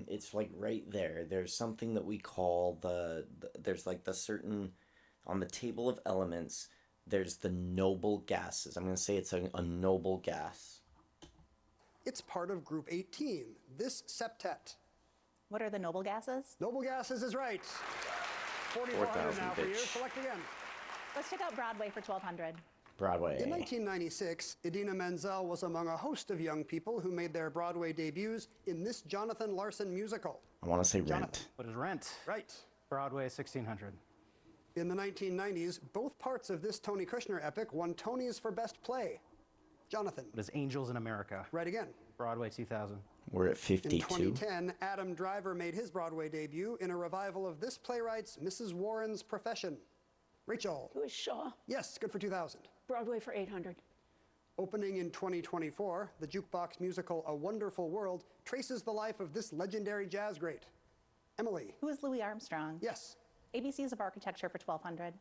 It's like right there. There's something that we call there's like the certain, on the table of elements, there's the noble gases. I'm going to say it's a noble gas. It's part of Group 18, this septet. What are the noble gases? Noble gases is right. 4,400 now for you. bitch. Select again. Let's check out Broadway for 1200. Broadway. In 1996, Idina Menzel was among a host of young people who made their Broadway debuts in this Jonathan Larson musical. I want to say Jonathan. Rent. What is Rent? Right. Broadway, 1600. In the 1990s, both parts of this Tony Kushner epic won Tonys for Best Play. Jonathan. What is Angels in America? Right again. Broadway, 2000. We're at In 52. 2010, Adam Driver made his Broadway debut in a revival of this playwright's Mrs. Warren's Profession. Rachel. Who is Shaw? Yes, good for 2,000. Broadway for 800. Opening in 2024, the jukebox musical A Wonderful World traces the life of this legendary jazz great. Emily. Who is Louis Armstrong? Yes. ABCs of architecture for 1200.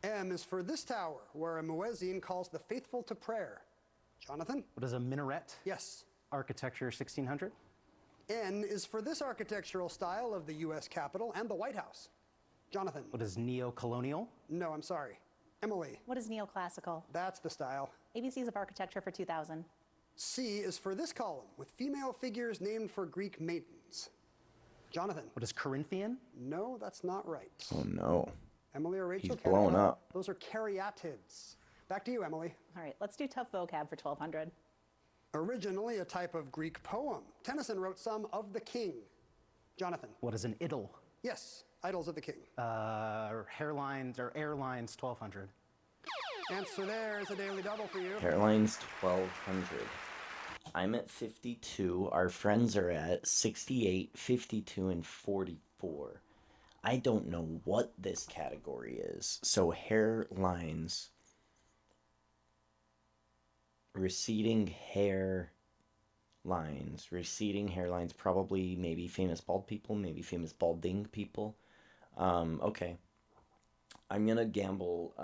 M is for this tower, where a muezzin calls the faithful to prayer. Jonathan? What is a minaret? Yes. Architecture, 1600. N is for this architectural style of the U.S. Capitol and the White House. Jonathan? What is neo-colonial? No, I'm sorry. Emily? What is neoclassical? That's the style. ABCs of architecture for 2000. C is for this column, with female figures named for Greek maidens. Jonathan? What is Corinthian? No, that's not right. Oh no. Emily or Rachel? He's blowing Caroline? up. Those are caryatids. Back to you, Emily. All right, let's do tough vocab for 1200. Originally a type of Greek poem, Tennyson wrote some of the king. Jonathan? What is an idyll? Yes, Idols of the King. Hairlines or airlines, 1200. Answer there is a daily double for you. Airlines 1200. I'm at 52. Our friends are at 68, 52, and 44. I don't know what this category is. So hairlines. Receding hair lines. Receding hairlines. Probably maybe famous bald people. Maybe famous balding people. Okay. I'm gonna gamble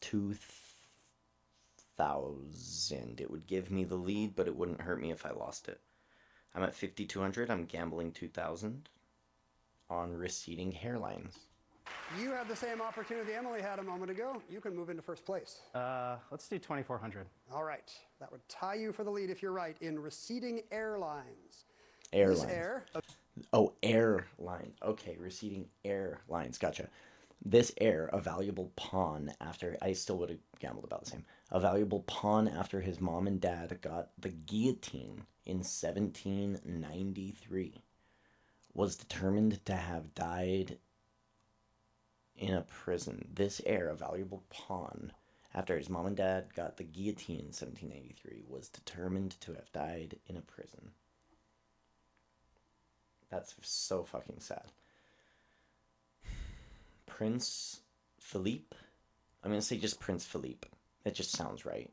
2,000. It would give me the lead, but it wouldn't hurt me if I lost it. I'm at 5,200. I'm gambling 2,000 on receding hairlines. You have the same opportunity Emily had a moment ago. You can move into first place. Let's do 2,400. All right. That would tie you for the lead if you're right in receding airlines. Airlines. This air... Oh, airline. Okay, receding airlines. Gotcha. This heir, a valuable pawn after... I still would have gambled about the same. A valuable pawn after his mom and dad got the guillotine in 1793. Was determined to have died in a prison. This heir, a valuable pawn after his mom and dad got the guillotine in 1793, was determined to have died in a prison. That's so fucking sad. Prince Philippe? I'm going to say just Prince Philippe. It just sounds right.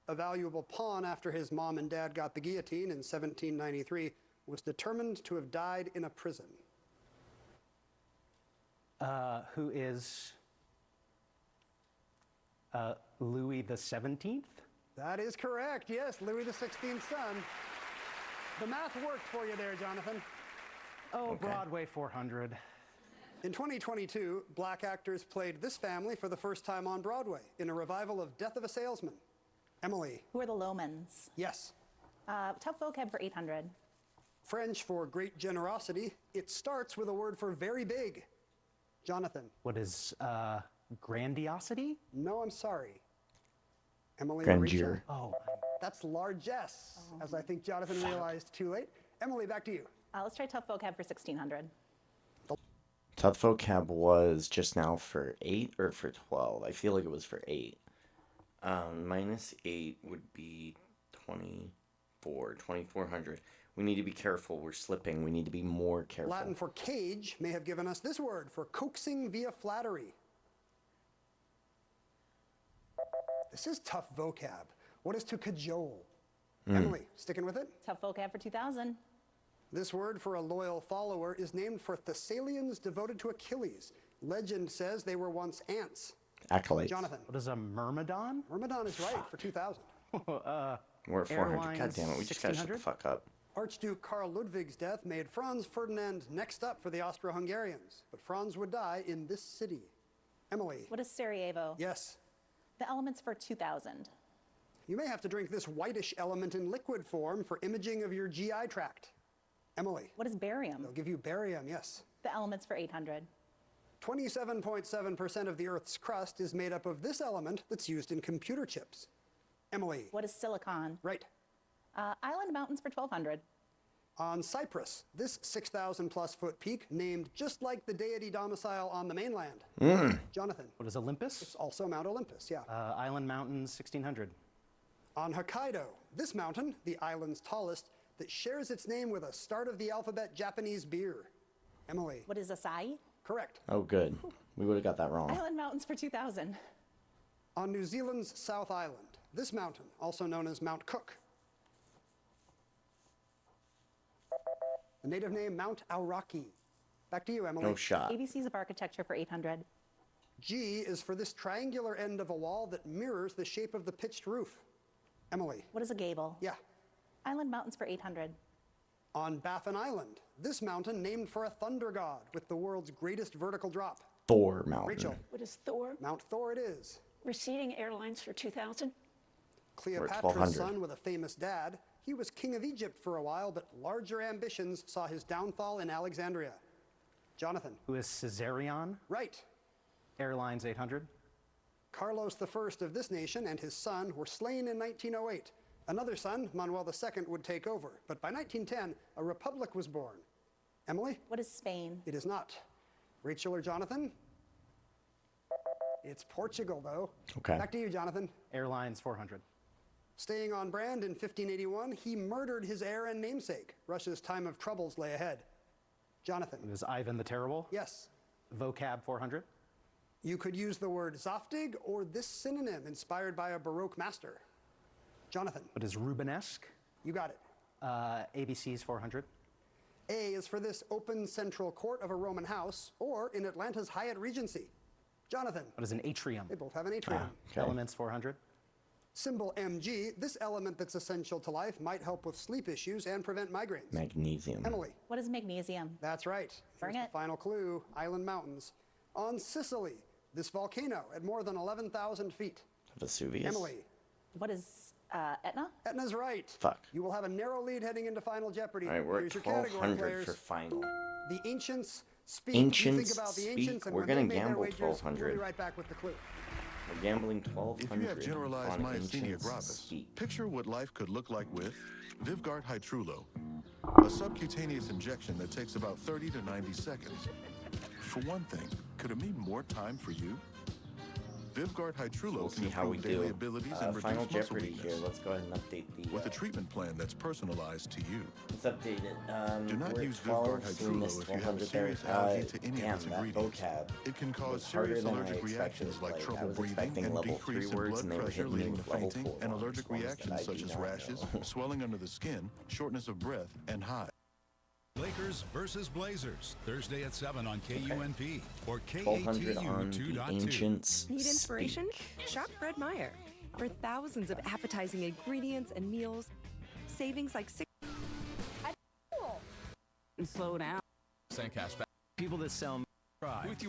A valuable pawn after his mom and dad got the guillotine in 1793 was determined to have died in a prison. Who is Louis the 17th? That is correct. Yes, Louis the 16th's son. The math worked for you there, Jonathan. Oh, okay. Broadway 400. In 2022, black actors played this family for the first time on Broadway in a revival of Death of a Salesman. Emily. Who are the Lomans? Yes. Tough vocab for 800. French for great generosity. It starts with a word for very big. Jonathan. What is grandiosity? No, I'm sorry. Emily. Grandeur. Oh. That's largesse, as I think Jonathan realized too late. Emily, back to you. Let's try tough vocab for 1600. Tough vocab was just now for 8 or for 12? I feel like it was for 8. Minus 8 would be 2,400. We need to be careful. We're slipping. We need to be more careful. Latin for cage may have given us this word for coaxing via flattery. This is tough vocab. What is to cajole? Emily, sticking with it? Tough vocab for 2000. This word for a loyal follower is named for Thessalians devoted to Achilles. Legend says they were once ants. Acolytes. Jonathan. What is a myrmidon? Myrmidon is right for 2000. We're at 400. God damn it. We just gotta shut the fuck up. Archduke Karl Ludwig's death made Franz Ferdinand next up for the Austro-Hungarians. But Franz would die in this city. Emily. What is Sarajevo? Yes. The elements for 2000. You may have to drink this whitish element in liquid form for imaging of your GI tract. Emily. What is barium? They'll give you barium, yes. The elements for 800. 27.7% of the Earth's crust is made up of this element that's used in computer chips. Emily. What is silicon? Right. Island mountains for 1200. On Cyprus, this 6,000 plus foot peak named just like the deity domicile on the mainland. Jonathan. What is Olympus? It's also Mount Olympus, yeah. Island mountains 1600. On Hokkaido, this mountain, the island's tallest, that shares its name with a start of the alphabet Japanese beer. Emily. What is acai? Correct. Oh, good. We would have got that wrong. Island mountains for 2000. On New Zealand's South Island, this mountain, also known as Mount Cook. The native name, Mount Aoraki. Back to you, Emily. No shot. ABCs of architecture for 800. G is for this triangular end of a wall that mirrors the shape of the pitched roof. Emily. What is a gable? Yeah. Island mountains for 800. On Baffin Island, this mountain named for a thunder god with the world's greatest vertical drop. Thor Mountain. Rachel. What is Thor? Mount Thor it is. Receding airlines for 2000. Cleopatra's son with a famous dad. He was king of Egypt for a while, but larger ambitions saw his downfall in Alexandria. Jonathan. Who is Caesarion? Right. Airlines 800. Carlos I of this nation and his son were slain in 1908. Another son, Manuel II, would take over. But by 1910, a republic was born. Emily? What is Spain? It is not. Rachel or Jonathan? It's Portugal, though. Okay. Back to you, Jonathan. Airlines 400. Staying on brand in 1581, he murdered his heir and namesake. Russia's time of troubles lay ahead. Jonathan. It was Ivan the Terrible. Yes. Vocab 400. You could use the word Zoftig or this synonym inspired by a Baroque master. Jonathan. What is Rubenesque? You got it. ABCs 400. A is for this open central court of a Roman house, or in Atlanta's Hyatt Regency. Jonathan. What is an atrium? They both have an atrium. Okay. Elements 400. Symbol Mg, this element that's essential to life might help with sleep issues and prevent migraines. Magnesium. Emily. What is magnesium? That's right. Bring Here's it. the final clue, Island Mountains. On Sicily, this volcano at more than 11,000 feet. Vesuvius. Emily. What is Etna? Etna's right. Fuck. You will have a narrow lead heading into Final Jeopardy. All right, we're Here's at your category 1,200 players. for final. The ancients speak. Ancients You think about the ancients speak. and We're when gonna they made their gamble wagers, we'll 1,200. be right back with the clue. We're gambling 1,200. If you have generalized on myasthenia ancients gravis, speak. picture what life could look like with Vyvgart Hytrulo, a subcutaneous injection that takes about 30 to 90 seconds. For one thing, could it mean more time for you? Vyvgart Hytrulo We'll can see how we improve daily do. abilities and reduce Final muscle Jeopardy weakness. here. Let's go ahead and update the. With a treatment plan that's personalized to you. Let's update it. Do not we're use at 12, Vyvgart so we Hytrulo missed if you have a 100 serious there. allergy to any Damn, of its that ingredients. vocab It can cause was harder serious than I allergic reactions expected. like I trouble was breathing expecting and level decrease 3 in words, blood and they were pressure, hitting me leading to with level fainting 4 and ones, allergic ones that reactions I such do as not rashes, know. swelling under the skin, shortness of breath, and hives. Lakers versus Blazers, Thursday at 7 on KUNP or 1,200 on the KATU2.2. ancients. Need inspiration? Speak. Shop Fred Meyer. For thousands of appetizing ingredients and meals, savings like 6. Slow down. Sandcast back. People that sell With you.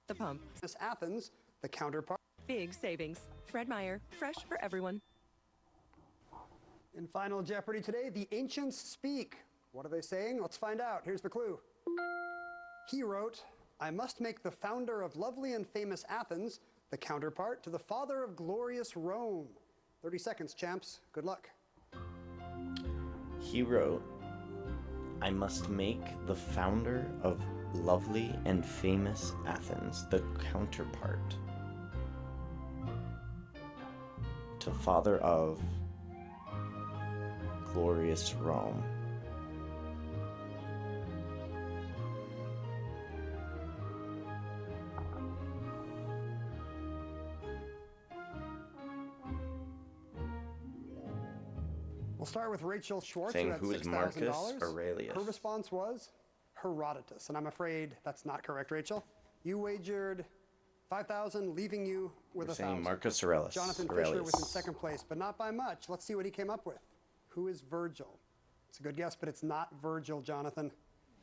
The pump. This Athens, the counterpart. Big savings. Fred Meyer. Fresh for everyone. In Final Jeopardy today, the ancients speak. What are they saying? Let's find out. Here's the clue. He wrote, I must make the founder of lovely and famous Athens the counterpart to the father of glorious Rome. 30 seconds, champs. Good luck. He wrote, I must make the founder of lovely and famous Athens the counterpart to father of glorious Rome. We'll start with Rachel Schwartz, Saying who who had is $6,000. Marcus Aurelius? Her response was Herodotus, and I'm afraid that's not correct, Rachel. You wagered 5,000, leaving you with We're saying 1,000. Marcus Aurelius. Jonathan Fisher was in second place, but not by much. Let's see what he came up with. Who is Virgil? It's a good guess, but it's not Virgil, Jonathan.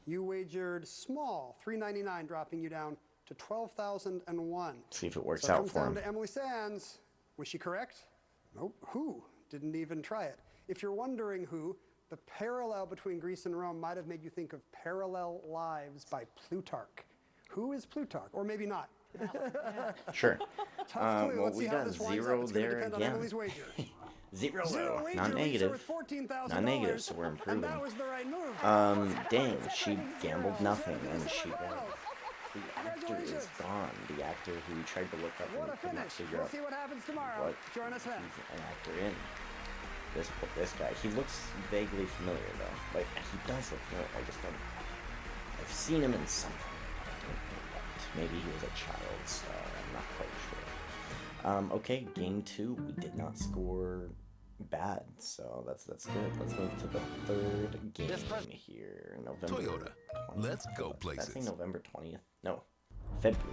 You wagered small, $3.99, dropping you down to 12,001. See if it works So it out comes for down him. to Emily Sands. Was she correct? Nope. Who? Didn't even try it. If you're wondering who, the parallel between Greece and Rome might have made you think of Parallel Lives by Plutarch. Who is Plutarch? Or maybe not. Sure. Tough clue. Well, Let's we see how got this winds zero up. It's going to there depend on again. Emily's wager. Zero, Zero wager not leaves her negative. with $14,000. Not negative, so we're improving. And that was the right move. Dang, she gambled nothing, and she won. The actor is gone. The actor who tried to look up What a and could not finish. figure We'll out see what happens tomorrow. what Join us then. he's an actor in. This guy, he looks vaguely familiar though. Like, he does look familiar. I just don't. I've seen him in something. I don't know what. Maybe he was a child star. I'm not quite sure. Okay, game 2. We did not score bad, so that's good. Let's move to the third game here. November. Toyota. 20th. Let's go Did I places. say November 20th? No, February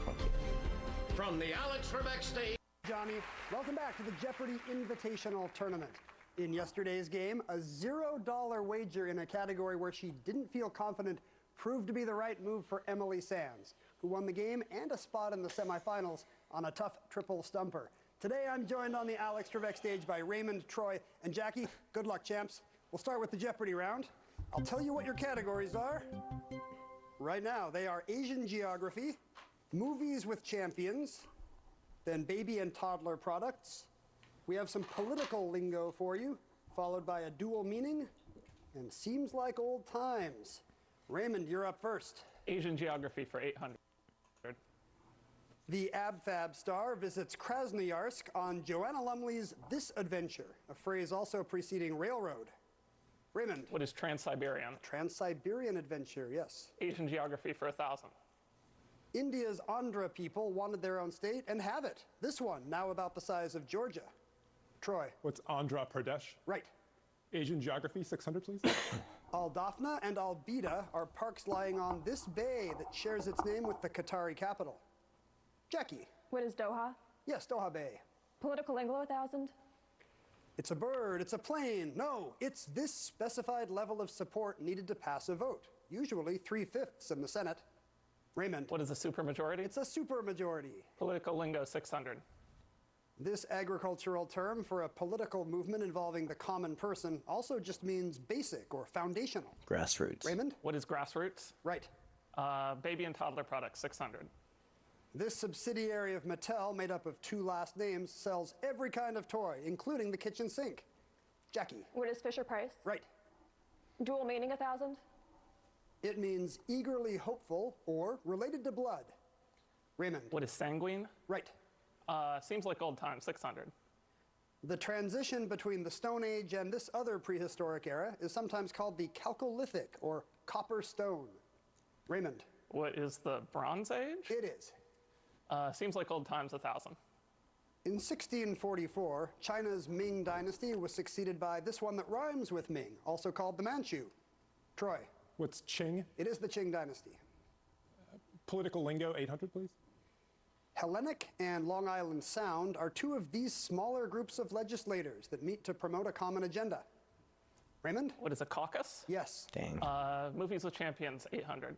20th. From the Alex Trebek stage. Johnny, welcome back to the Jeopardy Invitational Tournament. In yesterday's game, a $0 wager in a category where she didn't feel confident proved to be the right move for Emily Sands, who won the game and a spot in the semifinals on a tough triple stumper. Today, I'm joined on the Alex Trebek stage by Raymond, Troy, and Jackie. Good luck, champs. We'll start with the Jeopardy round. I'll tell you what your categories are. Right now, they are Asian geography, movies with champions, then baby and toddler products. We have some political lingo for you, followed by a dual meaning, and seems like old times. Raymond, you're up first. Asian geography for 800. The AbFab star visits Krasnoyarsk on Joanna Lumley's This Adventure, a phrase also preceding railroad. Raymond. What is Trans-Siberian? Trans-Siberian adventure, yes. Asian geography for 1,000. India's Andhra people wanted their own state and have it. This one, now about the size of Georgia. Troy. What's Andhra Pradesh? Right. Asian geography, 600, please. Al-Dafna and Al-Bida are parks lying on this bay that shares its name with the Qatari capital. Jackie. What is Doha? Yes, Doha Bay. Political lingo 1,000. It's a bird, it's a plane. No, it's this specified level of support needed to pass a vote. Usually 3/5 in the Senate. Raymond. What is a supermajority? It's a supermajority. Political lingo 600. This agricultural term for a political movement involving the common person also just means basic or foundational. Grassroots. Raymond? What is grassroots? Right. Baby and toddler products 600. This subsidiary of Mattel, made up of 2 last names, sells every kind of toy, including the kitchen sink. Jackie. What is Fisher Price? Right. Dual meaning 1,000. It means eagerly hopeful or related to blood. Raymond. What is sanguine? Right. Seems like old times 600. The transition between the Stone Age and this other prehistoric era is sometimes called the Chalcolithic or Copper Stone. Raymond. What is the Bronze Age? It is. Seems like old times 1,000. In 1644, China's Ming Dynasty was succeeded by this one that rhymes with Ming, also called the Manchu. Troy. What's Qing? It is the Qing Dynasty. Political lingo 800, please. Hellenic and Long Island Sound are 2 of these smaller groups of legislators that meet to promote a common agenda. Raymond? What is a caucus? Yes. Dang. Movies with champions 800.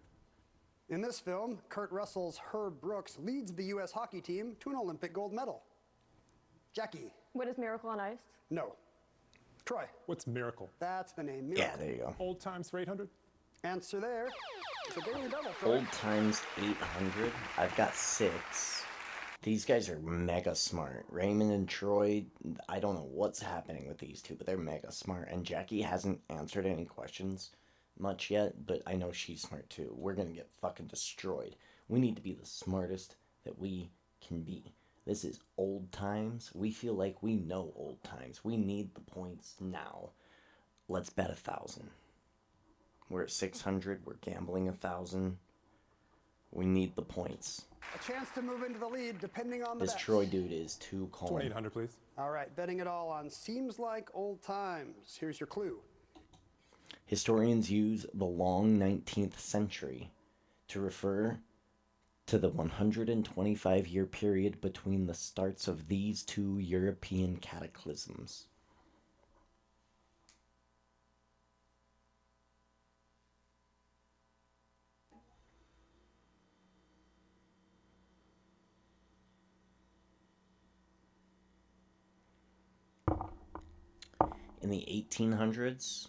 In this film, Kurt Russell's Herb Brooks leads the U.S. hockey team to an Olympic gold medal. Jackie. What is Miracle on Ice? No. Troy. What's miracle? That's the name. Miracle. Yeah, there you go. Old times for 800. Answer there. It's a daily double, Troy. Old times 800. I've got 6. These guys are mega smart. Raymond and Troy, I don't know what's happening with these 2, but they're mega smart. And Jackie hasn't answered any questions much yet, but I know she's smart too. We're gonna get fucking destroyed. We need to be the smartest that we can be. This is old times. We feel like we know old times. We need the points now. Let's bet 1,000. We're at 600. We're gambling 1,000. We need the points. A chance to move into the lead depending on the This bet. Troy dude is too calm. 2,800, please. All right, betting it all on seems like old times. Here's your clue. Historians use the long 19th century to refer to the 125-year period between the starts of these 2 European cataclysms. In the 1800s,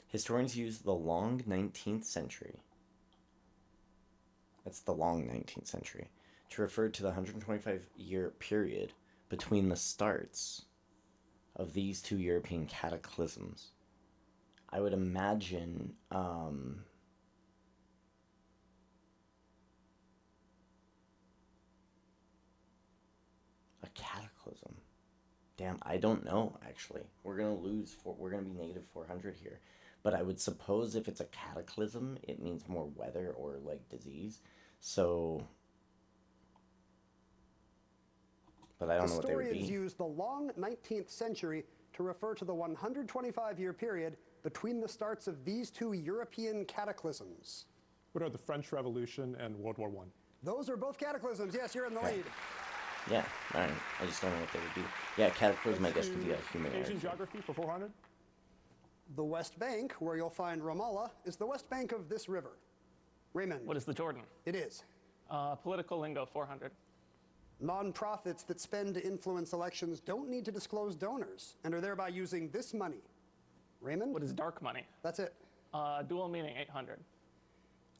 historians use the long 19th century. That's the long 19th century. To refer to the 125-year period between the starts of these 2 European cataclysms. I would imagine a cataclysm. Damn, I don't know, actually. We're gonna we're gonna be negative 400 here. But I would suppose if it's a cataclysm, it means more weather or, like, disease. So... But I don't know what they would be. Historians use the long 19th century to refer to the 125-year period between the starts of these 2 European cataclysms. What are the French Revolution and World War I? Those are both cataclysms. Yes, you're in the lead. Yeah, alright. I just don't know what they would be. Yeah, cataclysm, I guess, could be a human Asian origin. geography for 400. The West Bank, where you'll find Ramallah, is the west bank of this river. Raymond. What is the Jordan? It is. Political lingo 400. Nonprofits that spend to influence elections don't need to disclose donors and are thereby using this money. Raymond? What is dark money? That's it. Dual meaning 800.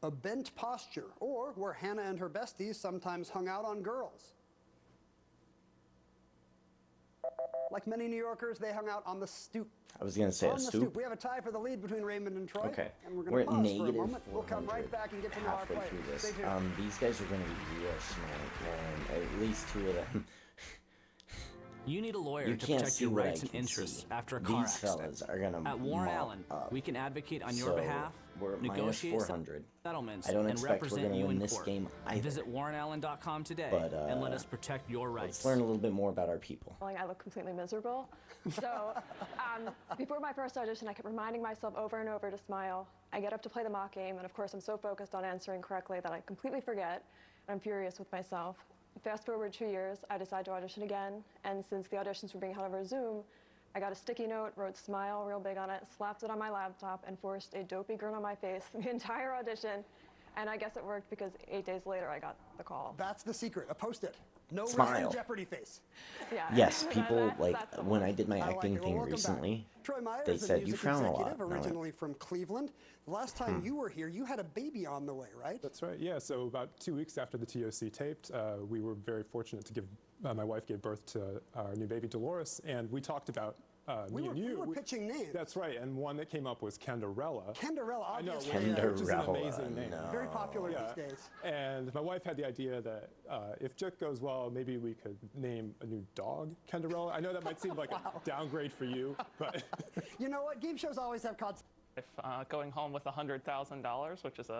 A bent posture, or where Hannah and her besties sometimes hung out on girls. Like many New Yorkers, they hung out on the stoop. I was going to say on a the stoop. We have a tie for the lead between Raymond and Troy. Okay. And we're We're going to at pause for a negative moment. We'll come right 400 back and get to know our halfway players. through this. Stay tuned. These guys are going to be real smart, and at least 2 of them. You need a lawyer You to can't protect see your what I rights and can interests see. after a car These accident. fellas are gonna At Warren mop Allen, up. we can advocate on your So, behalf, we're at minus negotiate 400. settlements, I don't and expect we're represent gonna you win in this court. game either. Visit warrenallen.com today But, and let us protect your rights. Let's learn a little bit more about our people. I look completely miserable. So before my first audition, I kept reminding myself over and over to smile. I get up to play the mock game, and of course, I'm so focused on answering correctly that I completely forget. I'm furious with myself. Fast forward 2 years, I decide to audition again, and since the auditions were being held over Zoom, I got a sticky note, wrote "smile" real big on it, slapped it on my laptop, and forced a dopey grin on my face the entire audition. And I guess it worked because 8 days later, I got the call. That's the secret, a Post-it. No Smile. written Jeopardy face. Yeah. Yes, people That's the when one. I did my I like acting it. Well, thing welcome recently. back. Troy Myers, They a said you music frown a lot. executive, No, originally from Cleveland. The last time you were here, you had a baby on the way, right? That's right. Yeah. So about 2 weeks after the TOC taped, we were very fortunate to give. My wife gave birth to our new baby Dolores, and we talked about me and you. We were pitching names. That's right, and one that came up was Kendarella. Kendarella, I know, obviously. which is an amazing name. Very popular these days. And my wife had the idea that if Jet goes well, maybe we could name a new dog Kendarella. I know that might seem like a downgrade for you, but you know what? Game shows always have concepts. Going home with $100,000, which is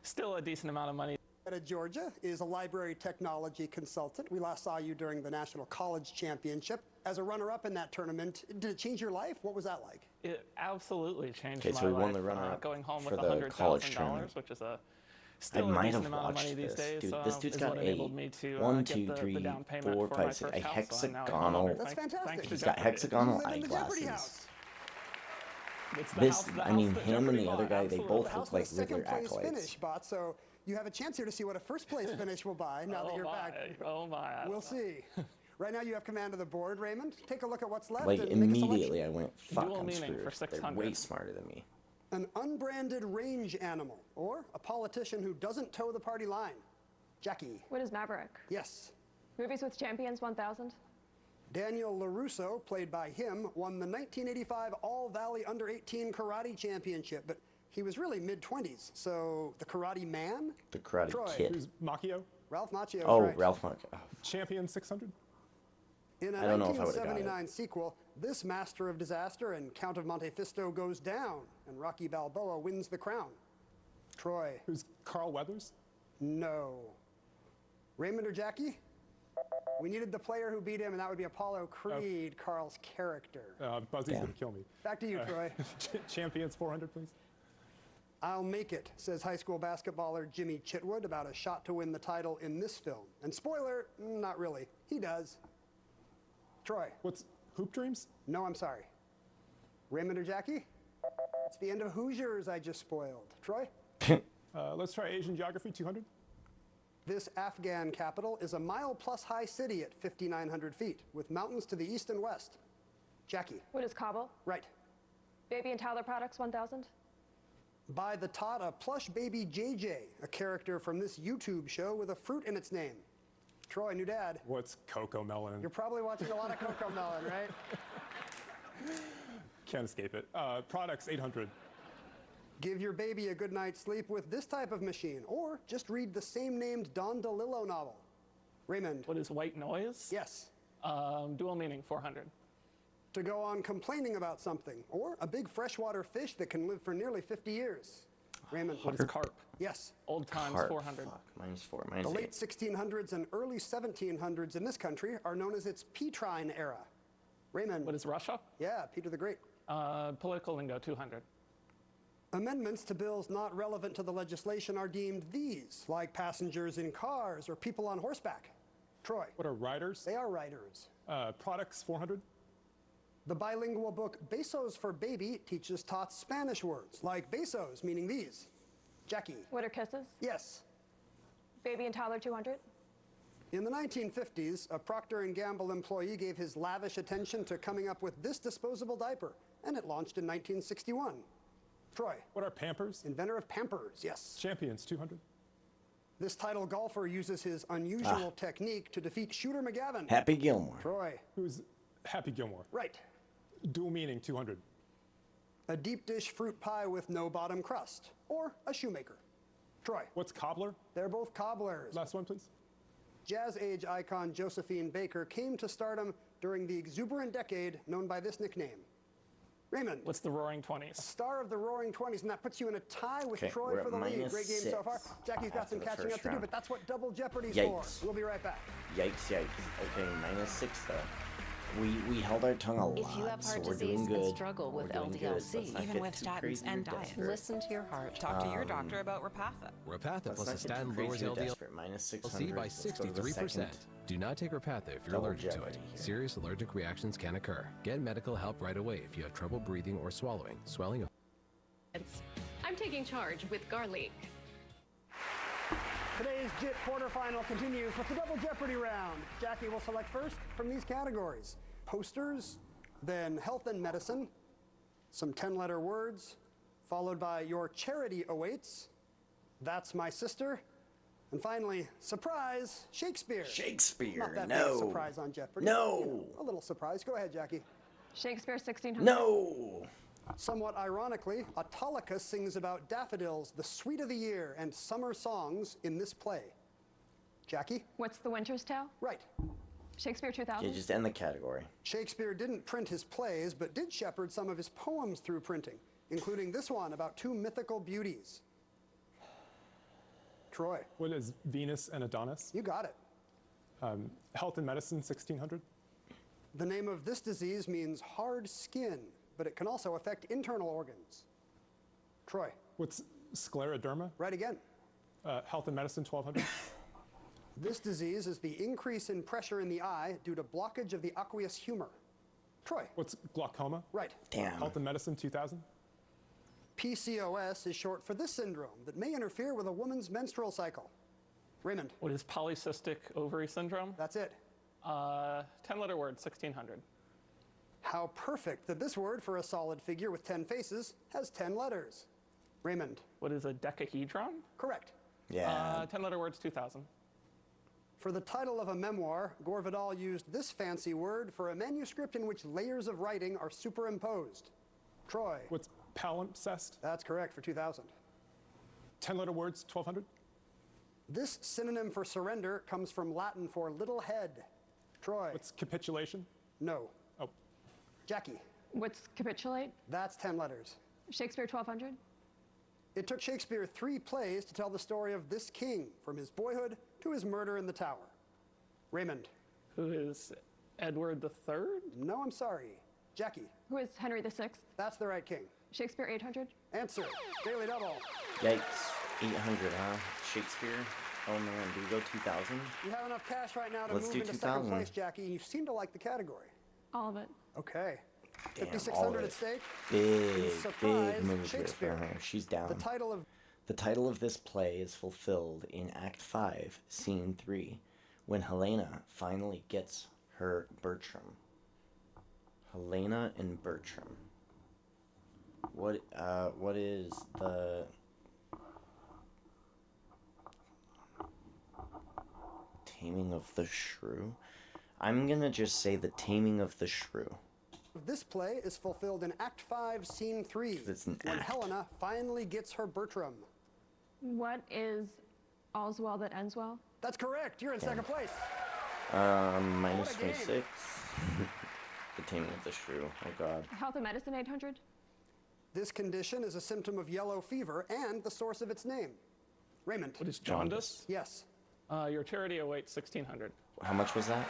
still a decent amount of money. At Georgia is a library technology consultant. We last saw you during the National College Championship. As a runner-up in that tournament, did it change your life? What was that like? It absolutely changed Okay, my so we life. won the runner-up Going home for with the college tournament. $100,000, which is I still a might decent have amount of money watched these this. days. Dude, this dude's is got what enabled me to 1, get 2, the 3, down payment 4, for 5, my 6, first a house, so I'm now at hexagonal. home. That's fantastic. He's got hexagonal You live in the Jeopardy eyeglasses. house. I mean, him and the other guy, they both The look house like with a second regular place acolytes. finish, Bot. So you have a chance here to see what a first place finish will buy now that you're back. Oh my! We'll see. Right now you have command of the board, Raymond. Take a look at what's left. Like, and make a immediately I selection. went, fuck, Dual I'm meaning screwed. for 600. They're way smarter than me. An unbranded range animal, or a politician who doesn't toe the party line. Jackie. What is Maverick? Yes. Movies with Champions 1000? Daniel LaRusso, played by him, won the 1985 All-Valley Under-18 Karate Championship, but he was really mid-20s, so the Karate Man? The Karate Troy. Kid. who's Macchio? Ralph Macchio. Oh, right. Ralph Macchio. Oh, Champion 600. In a I don't know if I would've got it. 1979 sequel, this master of disaster and Count of Monte Fisto goes down, and Rocky Balboa wins the crown. Troy. Who's Carl Weathers? No. Raymond or Jackie? We needed the player who beat him, and that would be Apollo Creed, Carl's character. Buzzy's going to kill me. Back to you, Troy. Champions 400, please. I'll make it, says high school basketballer Jimmy Chitwood about a shot to win the title in this film. And spoiler, not really. He does. Troy. What's Hoop Dreams? No, I'm sorry. Raymond or Jackie? It's the end of Hoosiers I just spoiled. Troy? Let's try Asian Geography 200. This Afghan capital is a mile-plus high city at 5,900 feet, with mountains to the east and west. Jackie. What is Kabul? Right. Baby and Toddler Products 1000? By the Tata plush baby JJ, a character from this YouTube show with a fruit in its name. Troy, new dad. What's Coco Melon? You're probably watching a lot of Coco Melon, right? Can't escape it. Products 800. Give your baby a good night's sleep with this type of machine, or just read the same named Don DeLillo novel. Raymond. What is white noise? Yes. Dual meaning 400. To go on complaining about something, or a big freshwater fish that can live for nearly 50 years. Raymond. What is carp? Yes. Old times Carp. 400. Fuck, minus 4, The minus late 8. 1600s and early 1700s in this country are known as its Petrine era. Raymond. What is Russia? Yeah, Peter the Great. Political lingo 200. Amendments to bills not relevant to the legislation are deemed these, like passengers in cars or people on horseback. Troy. What are riders? They are riders. Products 400. The bilingual book Besos for Baby teaches Tots Spanish words, like besos, meaning these. Jackie. What are kisses? Yes. Baby and Toddler 200? In the 1950s, a Procter & Gamble employee gave his lavish attention to coming up with this disposable diaper, and it launched in 1961. Troy. What are Pampers? Inventor of Pampers, yes. Champions 200. This title golfer uses his unusual technique to defeat Shooter McGavin. Happy Gilmore. Troy. Who's Happy Gilmore? Right. Dual meaning 200. A deep dish fruit pie with no bottom crust, or a shoemaker. Troy. What's cobbler? They're both cobblers. Last one, please. Jazz age icon Josephine Baker came to stardom during the exuberant decade known by this nickname? Raymond. What's the Roaring 20s? Star of the Roaring 20s, and that puts you in a tie with Okay, Troy we're for at the lead. minus Great game so far. 6 Jackie's got after some the catching first up to do, round. but that's what Double Jeopardy's Yikes. for. We'll be right back. Yikes, yikes. Okay, minus 6 though. We held our tongue a lot, If you have so heart we're doing disease good. and struggle with We're doing good. Let's LDL-C, not even get with too statins crazy or and diet, desperate. listen to your heart. Talk to your doctor about Repatha. Repatha Let's plus not a get statin too lowers crazy or LDL-C desperate. Minus 600. by Let's go to the 63%. second Do not take Repatha if you're Double allergic to it. Jeopardy here. Serious allergic reactions can occur. Get medical help right away if you have trouble breathing or swallowing, swelling of I'm taking charge with garlic. Today's JIT quarterfinal continues with the Double Jeopardy round. Jackie will select first from these categories: posters, then health and medicine, some 10-letter words, followed by your charity awaits, that's my sister, and finally, surprise, Shakespeare. Shakespeare, Not that no. big a surprise on Jeopardy. No. You know, a little surprise. Go ahead, Jackie. Shakespeare 1600. No. Somewhat ironically, Autolycus sings about daffodils, the sweet of the year, and summer songs in this play. Jackie? What's the Winter's Tale? Right. Shakespeare 2000. Okay, just end the category. Shakespeare didn't print his plays, but did shepherd some of his poems through printing, including this one about two mythical beauties. Troy. What is Venus and Adonis? You got it. Health and medicine, 1600. The name of this disease means hard skin, but it can also affect internal organs. Troy. What's scleroderma? Right again. Health and medicine, 1200. This disease is the increase in pressure in the eye due to blockage of the aqueous humor. Troy. What's glaucoma? Right. Damn. Health and medicine, 2000. PCOS is short for this syndrome that may interfere with a woman's menstrual cycle. Raymond. What is polycystic ovary syndrome? That's it. 10-letter word, 1600. How perfect that this word for a solid figure with 10 faces has 10 letters. Raymond. What is a decahedron? Correct. Yeah. 10-letter words, 2000. For the title of a memoir, Gore Vidal used this fancy word for a manuscript in which layers of writing are superimposed. Troy. What's palimpsest? That's correct for 2000. 10-letter words, 1200. This synonym for surrender comes from Latin for little head. Troy. What's capitulation? No. Oh. Jackie. What's capitulate? That's 10 letters. Shakespeare 1200. It took Shakespeare 3 plays to tell the story of this king, from his boyhood to his murder in the Tower. Raymond. Who is Edward III? No, I'm sorry. Jackie. Who is Henry VI? That's the right king. Shakespeare 800. Answer. Daily Double. Yikes. 800, huh? Shakespeare? Oh man, do we go 2000? You have enough cash right now to Let's move do into 2000. second place, Jackie, and you seem to like the category. All of it. Okay. Damn, 5,600 all at of stake. Big, Surprise, big move here Shakespeare. for her. She's down. The title of this play is fulfilled in Act 5, Scene 3, when Helena finally gets her Bertram. Helena and Bertram. What is the... Taming of the Shrew? I'm gonna just say The Taming of the Shrew. This play is fulfilled in Act 5, Scene 3, It's an when act. Helena finally gets her Bertram. What is All's Well That Ends Well? That's correct. You're in second place. Minus What a game. 26. The Taming of the Shrew. Oh god. Health and Medicine 800. This condition is a symptom of yellow fever and the source of its name. Raymond. What is jaundice? Yes. Your charity awaits, 1600. How much was that?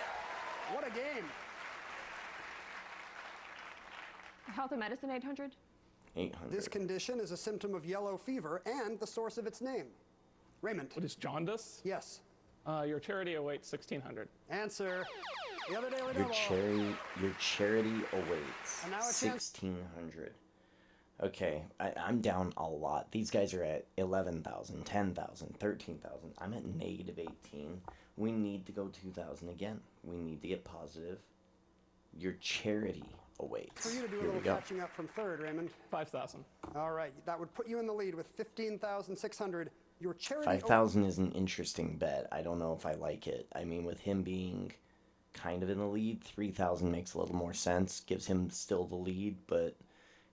What a game. Health and Medicine 800. 800. This condition is a symptom of yellow fever and the source of its name. Raymond. What is jaundice? Yes. Your charity awaits, 1600. Answer. The other daily Your double. charity awaits. And now a chance. 1600. Okay, I'm down a lot. These guys are at 11,000, 10,000, 13,000. I'm at negative 18. We need to go 2,000 again. We need to get positive. Your charity awaits. For you to do a Here we little go. catching up from third, Raymond. 5,000. All right, that would put you in the lead with 15,600. Your charity 5,000 is an interesting bet. I don't know if I like it. I mean, with him being kind of in the lead, 3,000 makes a little more sense. Gives him still the lead, but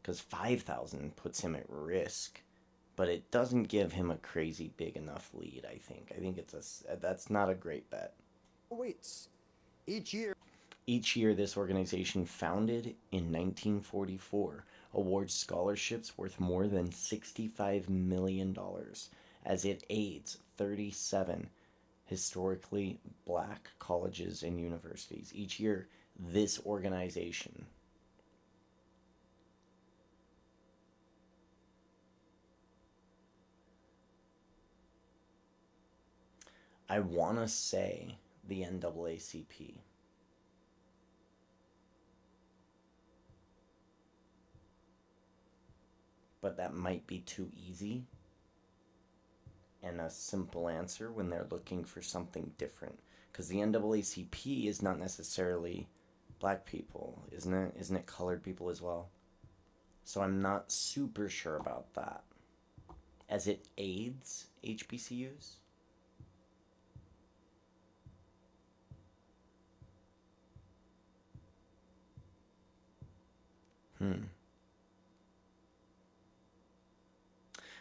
because 5,000 puts him at risk, but it doesn't give him a crazy big enough lead. I think it's that's not a great bet. awaits. Each year. Each year, this organization, founded in 1944, awards scholarships worth more than $65 million as it aids 37 historically black colleges and universities. Each year, this organization I want to say the NAACP. But that might be too easy and a simple answer when they're looking for something different. Because the NAACP is not necessarily black people, isn't it? Isn't it colored people as well? So I'm not super sure about that. As it aids HBCUs?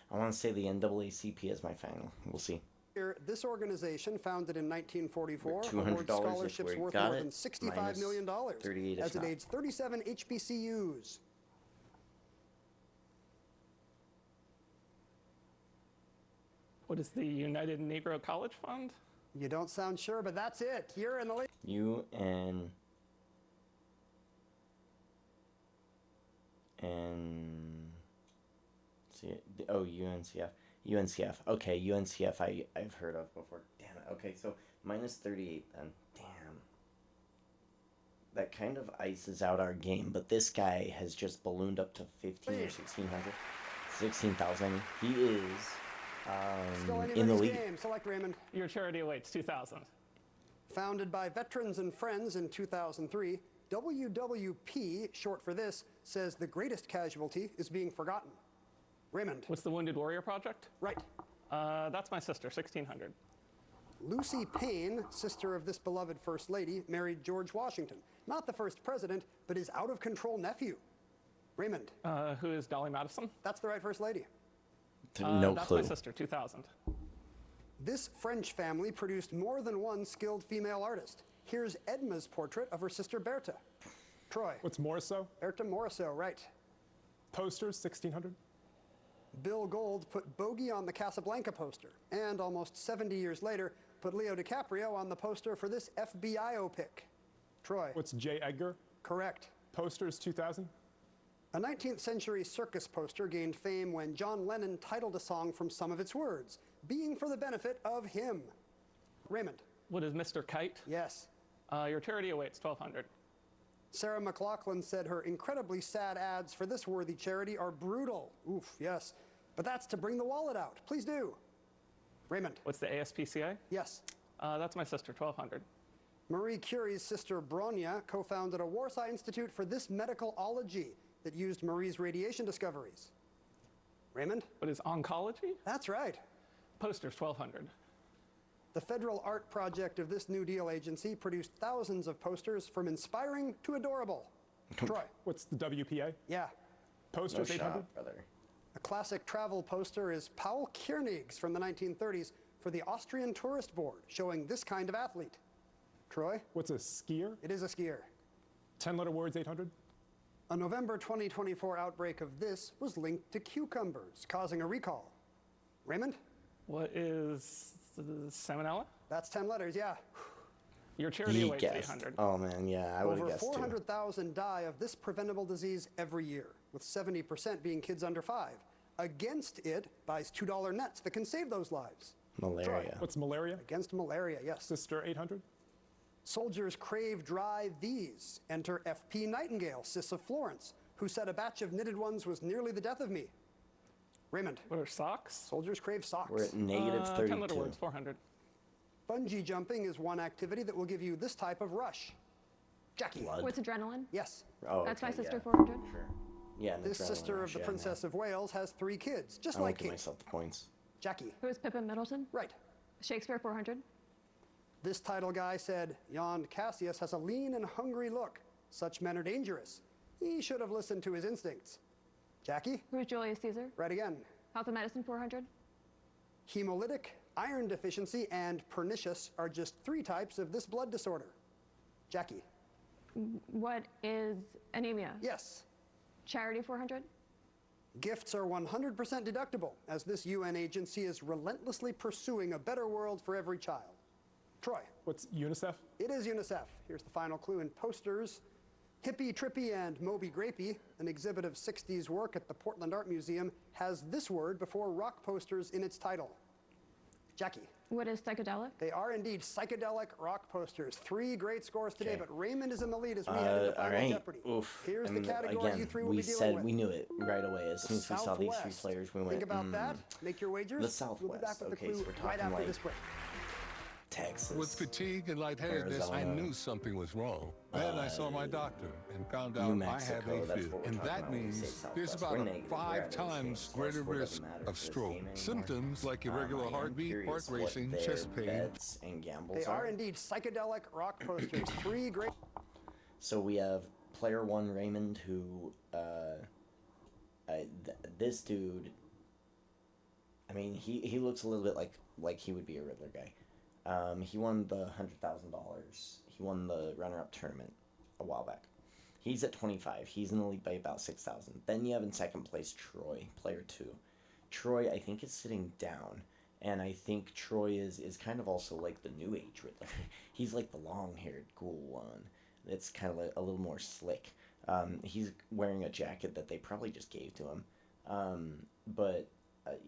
I want to say the NAACP is my final. We'll see. This organization, founded in 1944, $200 awards if scholarships we worth got more it, than $65 minus million 38 if as it not. aids 37 HBCUs. What is the United Negro College Fund? You don't sound sure, but that's it. You're in the lead. UN UNCF. UNCF. Okay, UNCF I've heard of before. Damn it. Okay, so minus 38 then. Damn. That kind of ices out our game, but this guy has just ballooned up to 15 or 1600. 16,000. I mean, he is Still in the anybody's lead. game. Select Raymond. Your charity awaits 2,000. Founded by Veterans and Friends in 2003, WWP, short for this, says the greatest casualty is being forgotten. Raymond. What's the Wounded Warrior Project? Right. That's my sister, 1,600. Lucy Payne, sister of this beloved First Lady, married George Washington. Not the first president, but his out-of-control nephew. Raymond. Who is Dolly Madison? That's the right First Lady. No that's clue. my sister, 2,000. This French family produced more than one skilled female artist. Here's Edma's portrait of her sister Bertha. Troy. What's Morisot? Bertha Morisot, right. Posters, 1,600. Bill Gold put Bogey on the Casablanca poster, and almost 70 years later, put Leo DiCaprio on the poster for this FBI pic. Troy. What's J. Edgar? Correct. Posters, 2,000. A 19th century circus poster gained fame when John Lennon titled a song from some of its words, being for the benefit of him. Raymond. What is Mr. Kite? Yes. Your charity awaits 1,200. Sarah McLaughlin said her incredibly sad ads for this worthy charity are brutal. Oof, yes. But that's to bring the wallet out. Please do. Raymond. What's the ASPCA? Yes. That's my sister, 1,200. Marie Curie's sister Bronya co-founded a Warsaw Institute for this medical ology that used Marie's radiation discoveries. Raymond? What is oncology? That's right. Posters, 1,200. The federal art project of this New Deal agency produced thousands of posters from inspiring to adorable. Troy. What's the WPA? Yeah. Posters, No 800. shot, brother. A classic travel poster is Paul Kiernigs from the 1930s for the Austrian Tourist Board, showing this kind of athlete. Troy? What's a skier? It is a skier. 10-letter words, 800. A November 2024 outbreak of this was linked to cucumbers, causing a recall. Raymond? What is salmonella? That's 10 letters, yeah. Your charity He awaits guessed. 800. Oh man, yeah, I would have Over guessed too. 400,000 die of this preventable disease every year, with 70% being kids under 5. Against it buys $2 nets that can save those lives. Malaria. What's malaria? Against malaria, yes. Sister, 800. Soldiers crave dry these. Enter F.P. Nightingale, Sis of Florence, who said a batch of knitted ones was nearly the death of me. Raymond. What are socks? Soldiers crave socks. We're at negative 32. 10-letter words, 400. Bungee jumping is one activity that will give you this type of rush. Jackie. Blood. What's adrenaline? Yes. Oh, That's my okay, sister, yeah. 400. Sure. Yeah, an This adrenaline sister rush, of the yeah, Princess of Wales has 3 kids, just I won't like give Kate. myself the points. Jackie. Who is Pippin Middleton? Right. Shakespeare, 400. This title guy said, Jan Cassius has a lean and hungry look. Such men are dangerous. He should have listened to his instincts. Jackie? Who is Julius Caesar? Right again. Health and Medicine, 400. Hemolytic, iron deficiency, and pernicious are just 3 types of this blood disorder. Jackie. What is anemia? Yes. Charity 400? Gifts are 100% deductible, as this UN agency is relentlessly pursuing a better world for every child. Troy. What's UNICEF? It is UNICEF. Here's the final clue in posters. Hippie Trippy and Moby Grapey, an exhibit of 60s work at the Portland Art Museum, has this word before rock posters in its title. Jackie. What is psychedelic? They are indeed psychedelic rock posters. 3 great scores today, but Raymond is in the lead as we head into Final Jeopardy. Oof. Here's the category again, you 3 will we be dealing said with. we knew it right away. As soon as we saw these 3 Southwest. players, we went, Think about that. Make your wagers. The Southwest. We'll be back with the Okay, clue so we're right talking after like this break. Texas. With fatigue and lightheadedness, I Arizona, knew something was wrong. Then I saw my doctor and found New out I Mexico, have that's AFib. what we're And talking that about when we say means there's Southwest. about We're a negative. We're 5 ahead of the times game. greater Score doesn't risk matter of for this stroke. game anymore. Symptoms like irregular I am heartbeat, curious heart what racing, their chest pain. bets and gambles They are indeed psychedelic rock posters. 3 great. So we have player 1, Raymond, who, this dude, I mean, he looks a little bit like he would be a Riddler guy. He won the $100,000. He won the runner-up tournament a while back. He's at 25. He's in the lead by about 6,000. Then you have in second place Troy, player 2. Troy, I think, is sitting down, and I think Troy is kind of also like the New Age Riddler. He's like the long-haired, cool one. It's kind of like a little more slick. He's wearing a jacket that they probably just gave to him, but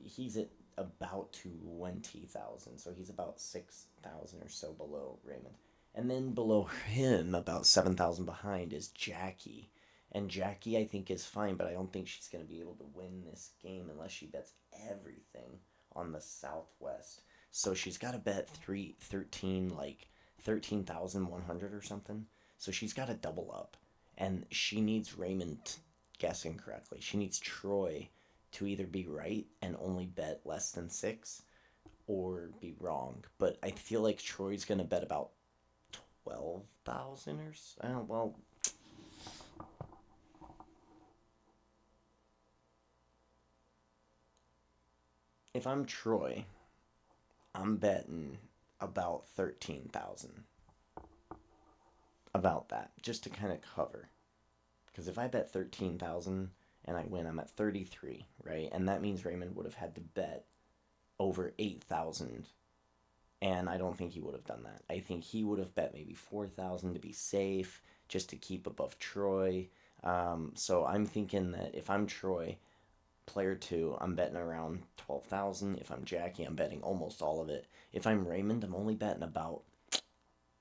he's at about 20,000, so he's about 6,000 or so below Raymond. And then below him, about 7,000 behind, is Jackie. And Jackie, I think, is fine, but I don't think she's going to be able to win this game unless she bets everything on the Southwest. So she's got to bet 13,100 or something. So she's got to double up. And she needs Raymond guessing correctly. She needs Troy to either be right and only bet less than 6 or be wrong. But I feel like Troy's going to bet about 12,000 or so. Well, if I'm Troy, I'm betting about 13,000. About that, just to kind of cover. Because if I bet 13,000 and I win, I'm at 33, right? And that means Raymond would have had to bet over 8,000. And I don't think he would have done that. I think he would have bet maybe 4,000 to be safe, just to keep above Troy. So I'm thinking that if I'm Troy, player 2, I'm betting around 12,000. If I'm Jackie, I'm betting almost all of it. If I'm Raymond, I'm only betting about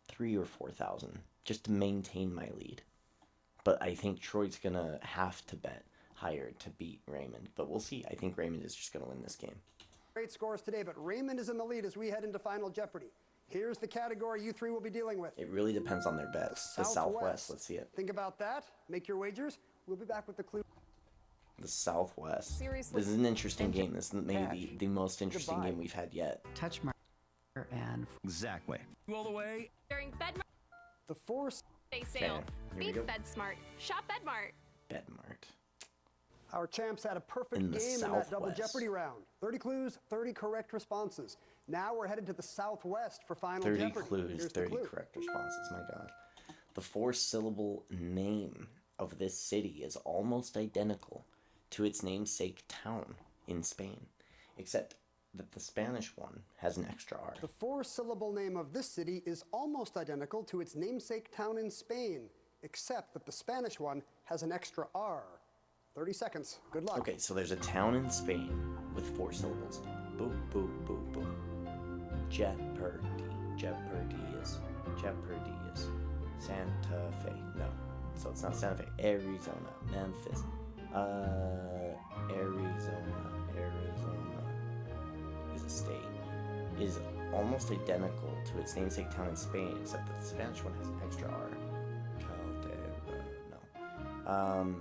3,000 or 4,000, just to maintain my lead. But I think Troy's going to have to bet higher to beat Raymond. But we'll see. I think Raymond is just going to win this game. Great scores today, but Raymond is in the lead as we head into Final Jeopardy. Here's the category you 3 will be dealing with. It really depends on their bets. The Southwest, let's see it. Think about that. Make your wagers. We'll be back with the clue. The Southwest. Seriously? This is an interesting game. This is maybe the most interesting game we've had yet. Touch marker and exactly. all the way. During Bedmart The force. Day sale. here we Beat go. BedSmart. Shop Bedmart. Bedmart. Our champs had a perfect In the game in that double Southwest. Jeopardy round. 30 clues, 30 correct responses. Now we're headed to the Southwest for Final 30 Jeopardy. clues, Here's the 30 clue. correct responses. My God. The 4-syllable name of this city is almost identical to its namesake town in Spain, except that the Spanish one has an extra R. The 4-syllable name of this city is almost identical to its namesake town in Spain, except that the Spanish one has an extra R. 30 seconds. Good luck. Okay, so there's a town in Spain with 4 syllables. Boom, boom, boom, boom. Jeopardy. Jeopardy is. Santa Fe. No. So it's not Santa Fe. Arizona. Memphis. Arizona is a state. Is almost identical to its namesake town in Spain, except that the Spanish one has an extra R. Caldera. No.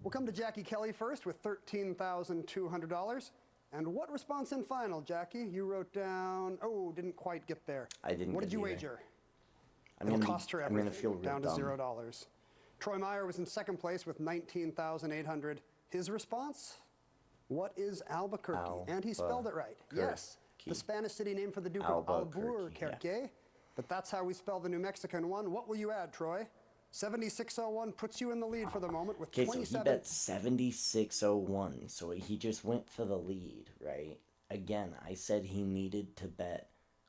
We'll come to Jackie Kelly first with $13,200. And what response in final, Jackie? You wrote down, didn't quite get there. I didn't What get did you either. wager? I'm It'll gonna cost her I'm everything. gonna feel real down to dumb. $0. Troy Meyer was in second place with $19,800. His response? What is Albuquerque? And he spelled it right. Yes. The Spanish city name for the Duke of Albuquerque, Albuquerque. but that's how we spell the New Mexican one. What will you add, Troy? 7601 puts you in the lead for the moment with Okay, so 27. he bet 7601, so he just went for the lead, right? Again, I said he needed to bet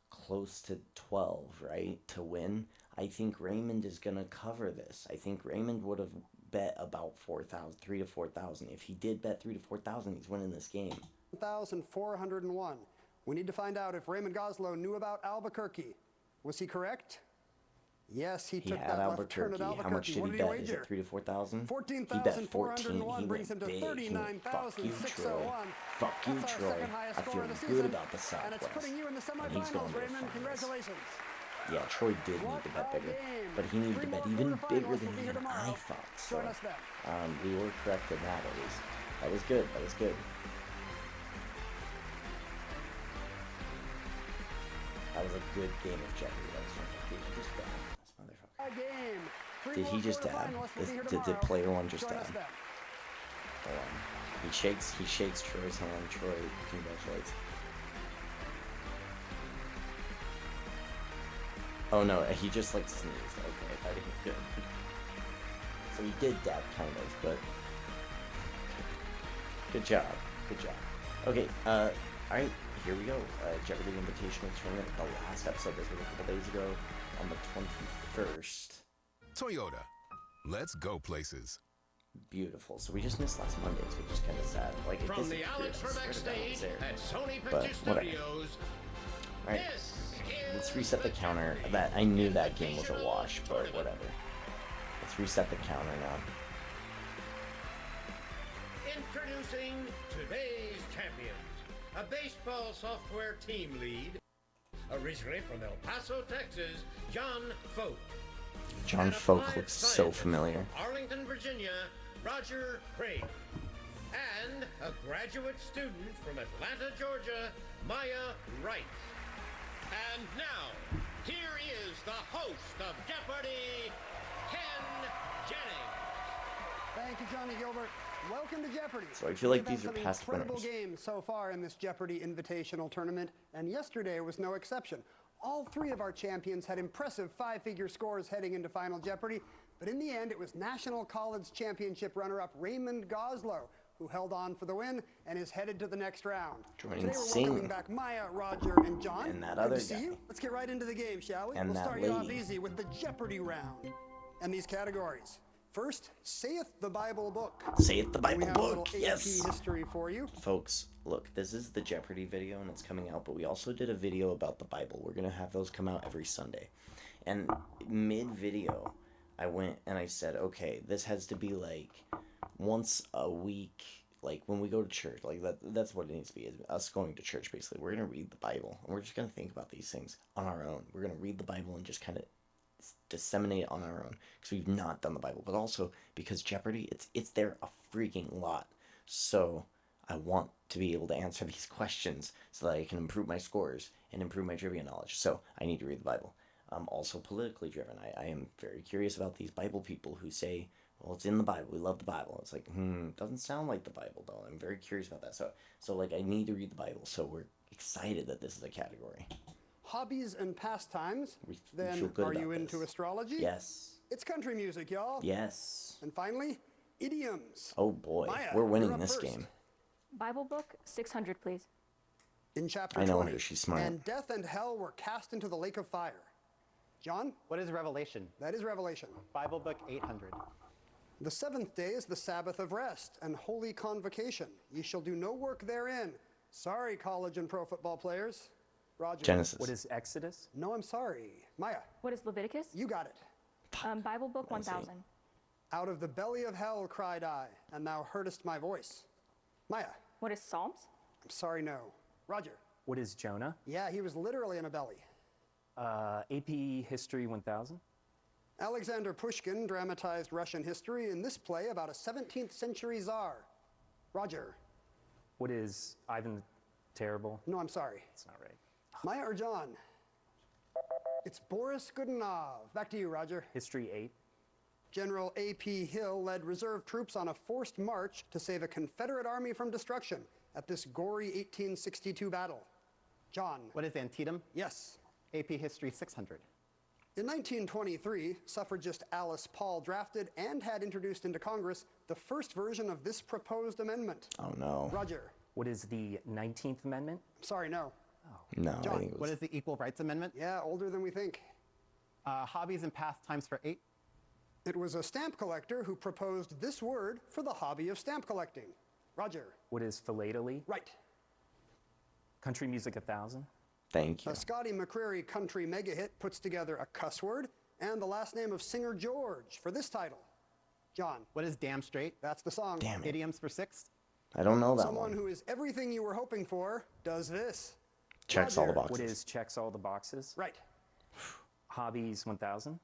close to 12, right, to win. I think Raymond is going to cover this. I think Raymond would have bet about 4,000, 3,000 to 4,000. If he did bet 3,000 to 4,000, he's winning this game. 1,401. We need to find out if Raymond Goslow knew about Albuquerque. Was he correct? Yes, he took had that left turn at Albuquerque. Albuquerque. How much did What he did bet? he Is wager? it 3,000 to 4,000? 14,401 He brings him went to big. He went, fuck you, Troy. 39,601. Fuck you, That's our Troy. second highest I score feel of the good season, about the Southwest. and it's putting you in the And he's semifinals, going to the Raymond. finals. Congratulations. Yeah, Troy did need to bet bigger, but he needed to bet even bigger than even I thought. So Join us then. we were correct in that at least. That was good. That was good. That was a good game of Jeopardy. That was fun. Did he just dab? This motherfucker. Did he just dab? Did the player one just dab? Hold on. He shakes Troy's hand. Troy congratulates. Oh no, he just like sneezed. Okay, I thought he was good. So he did dab kind of, but good job. Good job. Okay, alright, here we go. Jeopardy Invitational Tournament, the last episode. This was a couple days ago on the 21st. Toyota. Let's go places. Beautiful. So we just missed last Monday, so it's just kind of sad. Like it From the disappeared. Alex I swear Trebek to God it was stage there. at Sony But Pictures whatever. Studios, Alright, this let's reset the counter. That I knew that game was a wash, but whatever. Let's reset the counter now. introducing today's champions, a baseball software team lead, originally from El Paso, Texas, John Folk. John Folk looks so familiar. From Arlington, Virginia, Roger Craig. And a graduate student from Atlanta, Georgia, Maya Wright. And now, here is the host of Jeopardy, Ken Jennings. Thank you, Johnny Gilbert. Welcome to Jeopardy! So I feel like We've these had are some past incredible winners. games so far in this Jeopardy Invitational Tournament, and yesterday was no exception. All three of our champions had impressive five-figure scores heading into Final Jeopardy, but in the end, it was National College Championship runner-up Raymond Goslow who held on for the win and is headed to the next round. Joining Today we're Sing. welcoming back Maya, Roger, and John. And that Good other to see guy. you. Let's get right into the game, shall we? And We'll that start you off lady. easy with the Jeopardy round. And these categories. First, saith the Bible book. Saith the We Bible have a little book, AP yes. history for you. Folks, look, this is the Jeopardy video and it's coming out, but we also did a video about the Bible. We're going to have those come out every Sunday. And mid-video, I went and I said, okay, this has to be like once a week, like when we go to church. Like that's what it needs to be, is us going to church, basically. We're going to read the Bible and we're just going to think about these things on our own. We're going to read the Bible and just kind of disseminate it on our own because we've not done the Bible, but also because Jeopardy, it's there a freaking lot. So I want to be able to answer these questions so that I can improve my scores and improve my trivia knowledge. So I need to read the Bible. I'm also politically driven. I am very curious about these Bible people who say, well, it's in the Bible. We love the Bible. It's like, doesn't sound like the Bible though. I'm very curious about that. So like I need to read the Bible. So we're excited that this is a category. Hobbies and pastimes. We Then, feel good are about you into this. astrology? Yes. It's country music, y'all. Yes. And finally, idioms. Oh boy, Maya, we're you're winning up this first. game. Bible book, 600, please. In chapter I know 20, her, she's smart. And death and hell were cast into the lake of fire. John? What is Revelation? That is Revelation. Bible book 800. The seventh day is the Sabbath of rest and holy convocation. Ye shall do no work therein. Sorry, college and pro football players. Roger. Genesis. What is Exodus? No, I'm sorry. Maya. What is Leviticus? You got it. Bible book, 1000. Out of the belly of hell cried I, and thou heardest my voice. Maya. What is Psalms? I'm sorry, no. Roger. What is Jonah? Yeah, he was literally in a belly. AP History 1000. Alexander Pushkin dramatized Russian history in this play about a 17th century czar. Roger. What is Ivan the Terrible? No, I'm sorry. That's not right. Maya or John? It's Boris Godunov. Back to you, Roger. History 8. General A.P. Hill led reserve troops on a forced march to save a Confederate army from destruction at this gory 1862 battle. John. What is Antietam? Yes. AP History 600. In 1923, suffragist Alice Paul drafted and had introduced into Congress the first version of this proposed amendment. Oh, no. Roger. What is the 19th Amendment? Sorry, no. No, John. I think it What was... is the Equal Rights Amendment? Yeah, older than we think. Hobbies and pastimes for 8. It was a stamp collector who proposed this word for the hobby of stamp collecting. Roger. What is philately? Right. Country music 1,000? Thank you. A Scotty McCreery country mega hit puts together a cuss word and the last name of singer George for this title. John. What is damn straight? That's the song. Damn it. Idioms for 6. I don't know that Someone one. who is everything you were hoping for does this. Checks all the Roger. boxes. What is checks all the boxes? Right. Hobbies 1,000?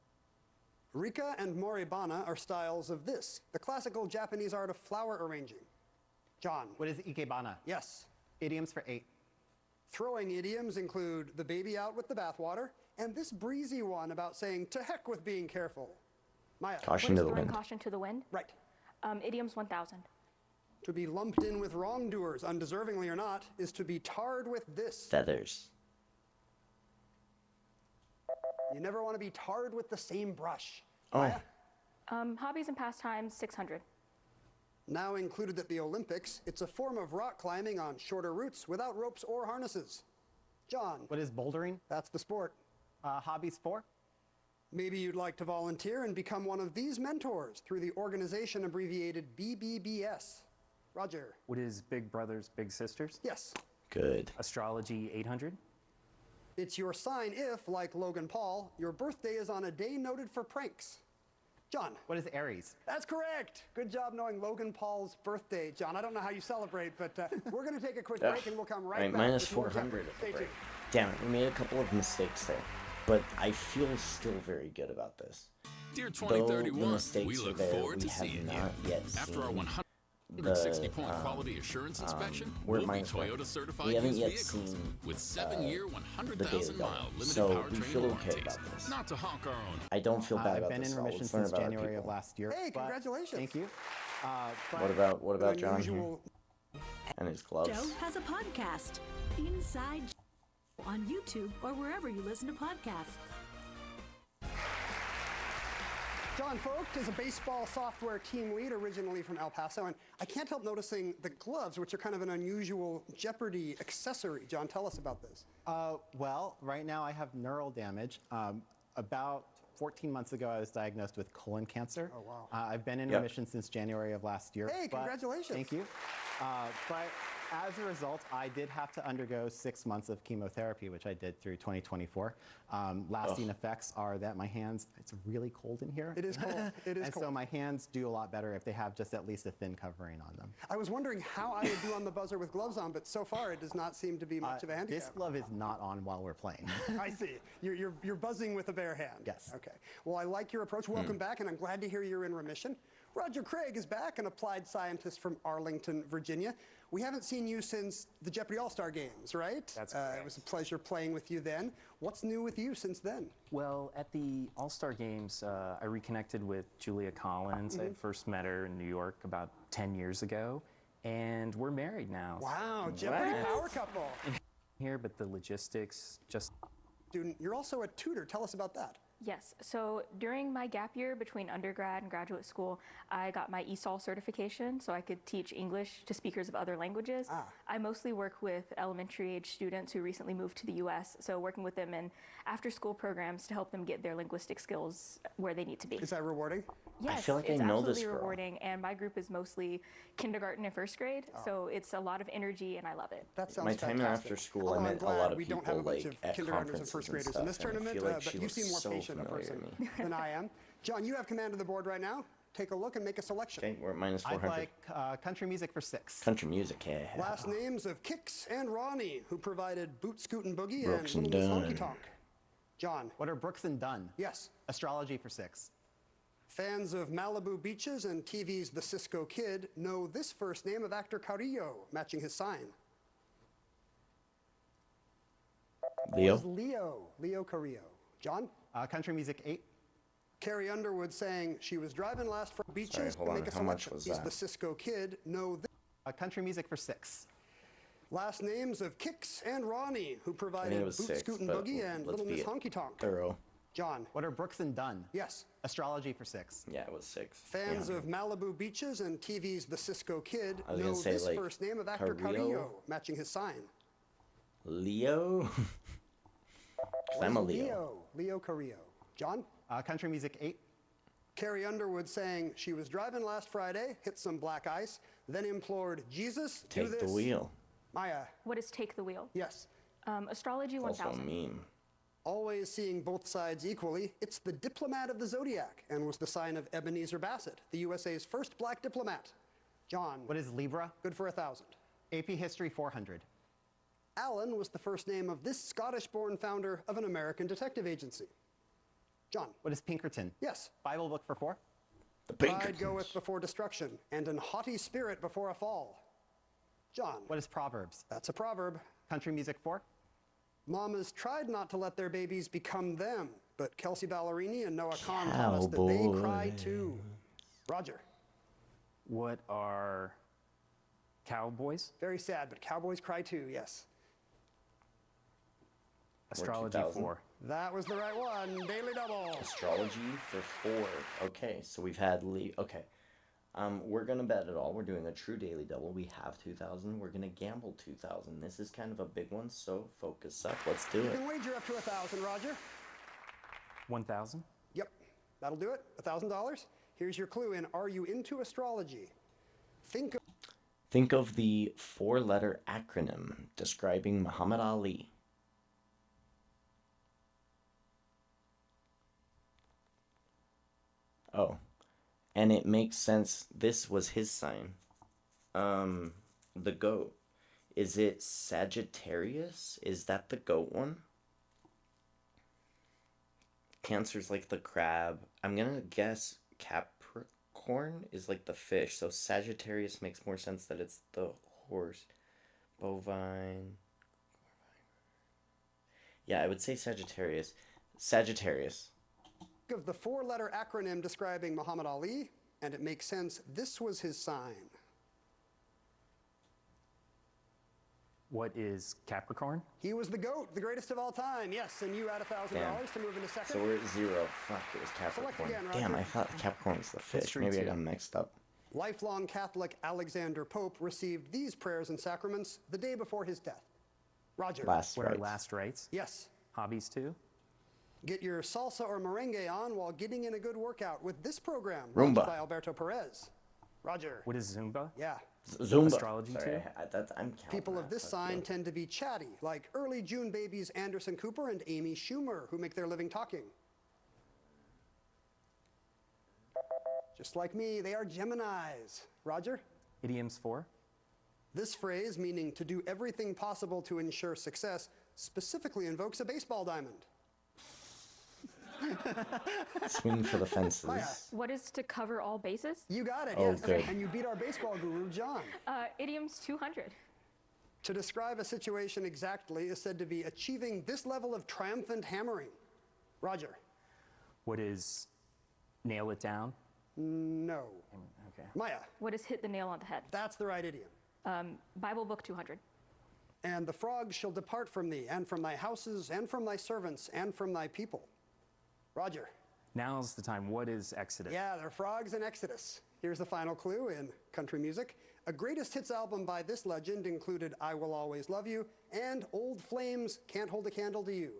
Rika and moribana are styles of this, the classical Japanese art of flower arranging. John. What is ikebana? Yes. Idioms for 8. Throwing idioms include the baby out with the bathwater and this breezy one about saying to heck with being careful. Maya. Caution to the Throwing wind. caution to the wind? Right. Idioms 1,000. To be lumped in with wrongdoers, undeservingly or not, is to be tarred with this. Feathers. You never want to be tarred with the same brush. Oh. Maya? Hobbies and pastimes 600. Now included at the Olympics, it's a form of rock climbing on shorter routes without ropes or harnesses. John. What is bouldering? That's the sport. Hobbies 4. Maybe you'd like to volunteer and become one of these mentors through the organization abbreviated BBBS. Roger. What is Big Brothers Big Sisters? Yes. Good. Astrology 800? It's your sign if, like Logan Paul, your birthday is on a day noted for pranks. John. What is Aries? That's correct. Good job knowing Logan Paul's birthday, John. I don't know how you celebrate, but we're going to take a quick break and we'll come right back. Minus with more 400 Jeopardy. at the Stay break. tuned. Damn it, we made a couple of mistakes there. But I feel still very good about this. Dear Though the 2031, mistakes we are look there, forward we to have seeing not you. yet After our seen 160-point quality assurance inspection, we're we'll be minus one. Toyota certified We haven't used yet vehicles seen with 7-year, the data 100,000-mile going. limited So we powertrain feel okay warranties. about this. Not to honk our own. I don't feel bad I've about been this. in so remission let's learn since about our January of people. last year. Hey, but- congratulations. Thank you. What about John here? And his gloves. Joe has a podcast, Inside Joe, on YouTube or wherever you listen to podcasts. John Vogt is a baseball software team lead originally from El Paso, and I can't help noticing the gloves, which are kind of an unusual Jeopardy accessory. John, tell us about this. Well, right now I have neural damage. About 14 months ago, I was diagnosed with colon cancer. Oh, wow. I've been in Yep. remission since January of last year. Hey, congratulations. Thank you. But as a result, I did have to undergo 6 months of chemotherapy, which I did through 2024. Lasting effects are that my hands, it's really cold in here. It is cold. It is and cold. so my hands do a lot better if they have just at least a thin covering on them. I was wondering how I would do on the buzzer with gloves on, but so far it does not seem to be much of a handicap. This glove is not on while we're playing. I see. You're buzzing with a bare hand. Yes. Okay. Well, I like your approach. Welcome back, and I'm glad to hear you're in remission. Roger Craig is back, an applied scientist from Arlington, Virginia. We haven't seen you since the Jeopardy All-Star Games, right? That's It was a pleasure playing with you then. What's new with you since then? Well, at the All-Star Games, I reconnected with Julia Collins. I first met her in New York about 10 years ago, and we're married now. Wow, Jeopardy power couple. Here, but the logistics just... Student, you're also a tutor. Tell us about that. Yes, so during my gap year between undergrad and graduate school, I got my ESOL certification so I could teach English to speakers of other languages. I mostly work with elementary age students who recently moved to the US, so working with them in after school programs to help them get their linguistic skills where they need to be. Is that rewarding? Yes, I feel like it's I know absolutely this girl. rewarding, and my group is mostly kindergarten and first grade, so it's a lot of energy and I love it. That sounds My time fantastic. after school, Although I I'm met a glad lot of we don't people have a bunch like of at kindergartners and conferences first and graders in this stuff, and I tournament, feel like but she you looks seem more so patient a familiar to person me. than I am. John, you have command of the board right now. Take a look and make a selection. Okay, we're at minus I'd 400. like country music for 6. Country music, yeah. Last names of Kix and Ronnie, who provided Boot Scootin' Boogie Brooks and and Little Miss Honky Dunn. Tonk. John. What are Brooks and Dunn? Yes. Astrology for 6. Fans of Malibu beaches and TV's The Cisco Kid know this first name of actor Carrillo, matching his sign. Leo. It's Leo. Leo Carrillo. John? Country music 8. Carrie Underwood saying she was driving last for beaches hold to on, make a how much selection. was He's that? the Cisco Kid. Know this. Country music for 6. Last names of Kix and Ronnie, who I think provided it was Boot 6, Scootin' but Boogie and let's Little be Miss Honky Tonk. thorough. John. What are Brooks and Dunn? Yes. Astrology for 6. Yeah, it was 6. Fans of Malibu beaches and TV's The Cisco Kid I was know gonna say, this like, first name of actor Carrillo? Carrillo, matching his sign. Leo? 'Cause I'm a Leo. Leo Carrillo. John? Country music 8. Carrie Underwood saying she was driving last Friday, hit some black ice, then implored, Jesus, do Take this. the wheel. Maya. What is take the wheel? Yes. Astrology It's also a 1000. meme. Always seeing both sides equally, it's the diplomat of the zodiac and was the sign of Ebenezer Bassett, the USA's first black diplomat. John. What is Libra? Good for 1,000. AP History 400. Alan was the first name of this Scottish-born founder of an American detective agency. John. What is Pinkerton? Yes. Bible book for 4. The Pride goeth before destruction, and an haughty spirit before a fall. John. What is Proverbs? That's a proverb. Country music 4. Mamas tried not to let their babies become them, but Kelsey Ballerini and Noah Kahn taught us that they cry too. Roger. What are cowboys? Very sad, but cowboys cry too, yes. Astrology 2000. 4. That was the right one. Daily double. Astrology for 4. Okay, so we've had Okay. We're gonna bet it all. We're doing a true daily double. We have 2,000. We're gonna gamble 2,000. This is kind of a big one, so focus up. Let's do You it. can wager up to 1,000, Roger. 1,000? Yep, that'll do it. $1,000. Here's your clue in Are You Into Astrology? Think of the 4-letter acronym describing Muhammad Ali. Oh, and it makes sense. This was his sign. The goat. Is it Sagittarius? Is that the goat one? Cancer's like the crab. I'm gonna guess Capricorn is like the fish. So Sagittarius makes more sense that it's the horse. Bovine. Yeah, I would say Sagittarius. Sagittarious. Of the 4-letter acronym describing Muhammad Ali, and it makes sense. This was his sign. What is Capricorn? He was the GOAT, the greatest of all time. Yes, and you add $1,000 to move into second. So we're at 0. Fuck, it was Capricorn. again, Damn, Roger. I thought Capricorn was the fish. true, Maybe I too. got them mixed up. Lifelong Catholic Alexander Pope received these prayers and sacraments the day before his death. Roger. What are last rites? Yes. Hobbies too? Get your salsa or merengue on while getting in a good workout with this program Roomba. launched by Alberto Perez. Roger. What is Zumba? Yeah. Zumba. Astrology Sorry, too? I'm counting People of that. this That's sign good. tend to be chatty, like early June babies Anderson Cooper and Amy Schumer, who make their living talking. Just like me, they are Geminis. Roger? Idioms 4. This phrase, meaning to do everything possible to ensure success, specifically invokes a baseball diamond. Swing for the fences. Maya. What is to cover all bases? You got it, Oh, yes. good. And you beat our baseball guru, John. Idioms 200. To describe a situation exactly is said to be achieving this level of triumphant hammering. Roger. What is nail it down? No. Okay. Maya. What is hit the nail on the head? That's the right idiom. Bible book 200. And the frogs shall depart from thee, and from thy houses, and from thy servants, and from thy people. Roger. Now's the time. What is Exodus? Yeah, they're frogs in Exodus. Here's the final clue in country music. A greatest hits album by this legend included I Will Always Love You and Old Flames Can't Hold a Candle to You.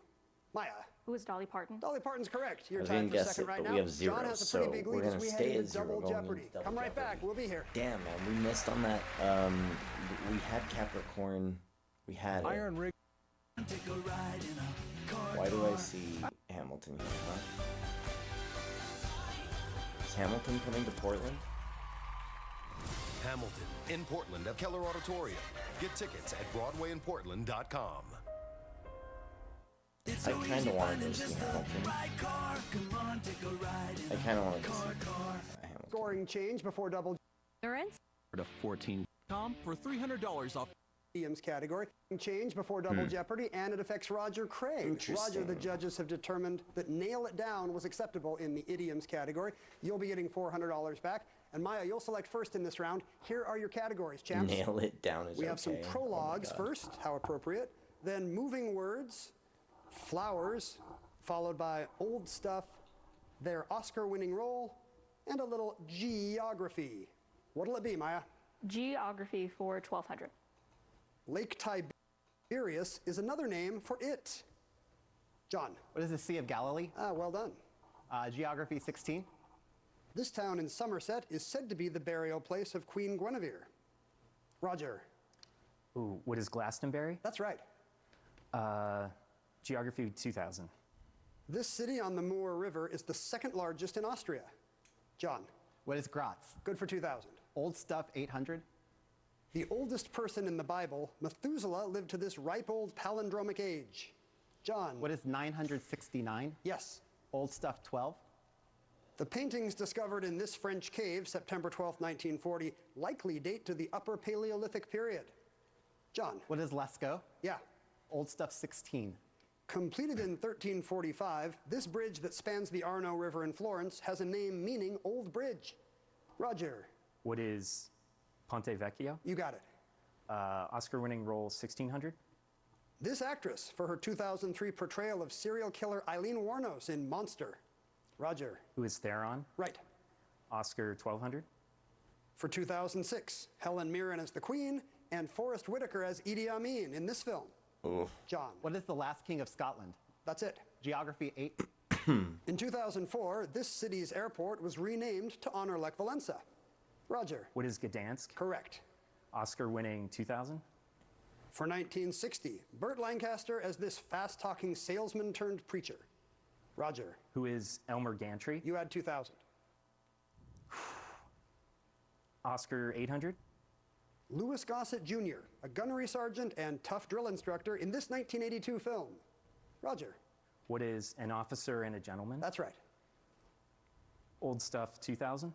Maya. Who is Dolly Parton? Dolly Parton's correct. I You're was tied gonna for guess second it, right but now. we have 0, John has a pretty so big we're lead as gonna we head stay into at 0 double going Jeopardy. into double Come right Jeopardy. back. We'll be here. Damn, man, we missed on that. We had Capricorn. We had Iron Rig. Why do I see Hamilton here, huh? Is Hamilton coming to Portland? Hamilton in Portland at Keller Auditorium. Get tickets at BroadwayInPortland.com. I kind of want to go see Hamilton. I kind of want to go see Hamilton. Scoring change before double To 14. Tom for $300 off. idioms category. Change before double Jeopardy, and it affects Roger Craig. Roger, the judges have determined that Nail It Down was acceptable in the idioms category. You'll be getting $400 back. And Maya, you'll select first in this round. Here are your categories, champs. Nail It Down is We have some okay. prologues Oh my God. first, how appropriate. Then moving words, flowers, followed by old stuff, their Oscar-winning role, and a little geography. What'll it be, Maya? Geography for 1200. Lake Tiberias is another name for it. John. What is the Sea of Galilee? Well done. Geography 16. This town in Somerset is said to be the burial place of Queen Guinevere. Roger. Ooh, what is Glastonbury? That's right. Geography 2000. This city on the Moor River is the second largest in Austria. John. What is Graz? Good for 2000. Old stuff 800. The oldest person in the Bible, Methuselah, lived to this ripe old palindromic age. John. What is 969? Yes. Old stuff 12. The paintings discovered in this French cave, September 12, 1940, likely date to the Upper Paleolithic period. John. What is Lascaux? Yeah. Old stuff 16. Completed in 1345, this bridge that spans the Arno River in Florence has a name meaning Old Bridge. Roger. What is Ponte Vecchio? You got it. Oscar-winning role 1600. This actress for her 2003 portrayal of serial killer Eileen Wuornos in Monster. Roger. Who is Theron? Right. Oscar 1200. For 2006, Helen Mirren as the Queen and Forrest Whitaker as Idi Amin in this film. Oof. John. What is the last king of Scotland? That's it. Geography 8. In 2004, this city's airport was renamed to honor Lech Walesa. Roger. What is Gdansk? Correct. Oscar-winning 2000. For 1960, Burt Lancaster as this fast-talking salesman turned preacher. Roger. Who is Elmer Gantry? You had 2000. Oscar 800. Louis Gossett Jr., a gunnery sergeant and tough drill instructor in this 1982 film. Roger. What is An Officer and a Gentleman? That's right. Old stuff 2000.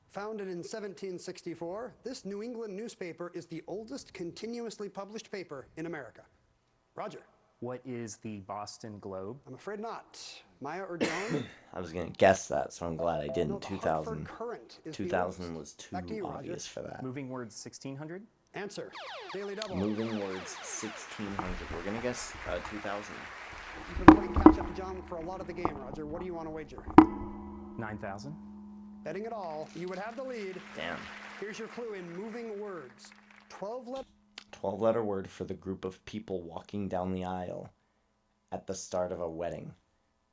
Founded in 1764, this New England newspaper is the oldest continuously published paper in America. Roger. What is the Boston Globe? I'm afraid not. Maya or John? I was going to guess that, so I'm glad I didn't. No, the 2000. Current is 2000 was too Back to you, obvious for that. Moving words 1600. Answer. Daily double. Moving words 1600. We're going to guess 2000. You've been playing catch up to John for a lot of the game, Roger. What do you want to wager? 9000. Betting it all, you would have the lead. Damn. Here's your clue in moving words. 12-letter word for the group of people walking down the aisle at the start of a wedding.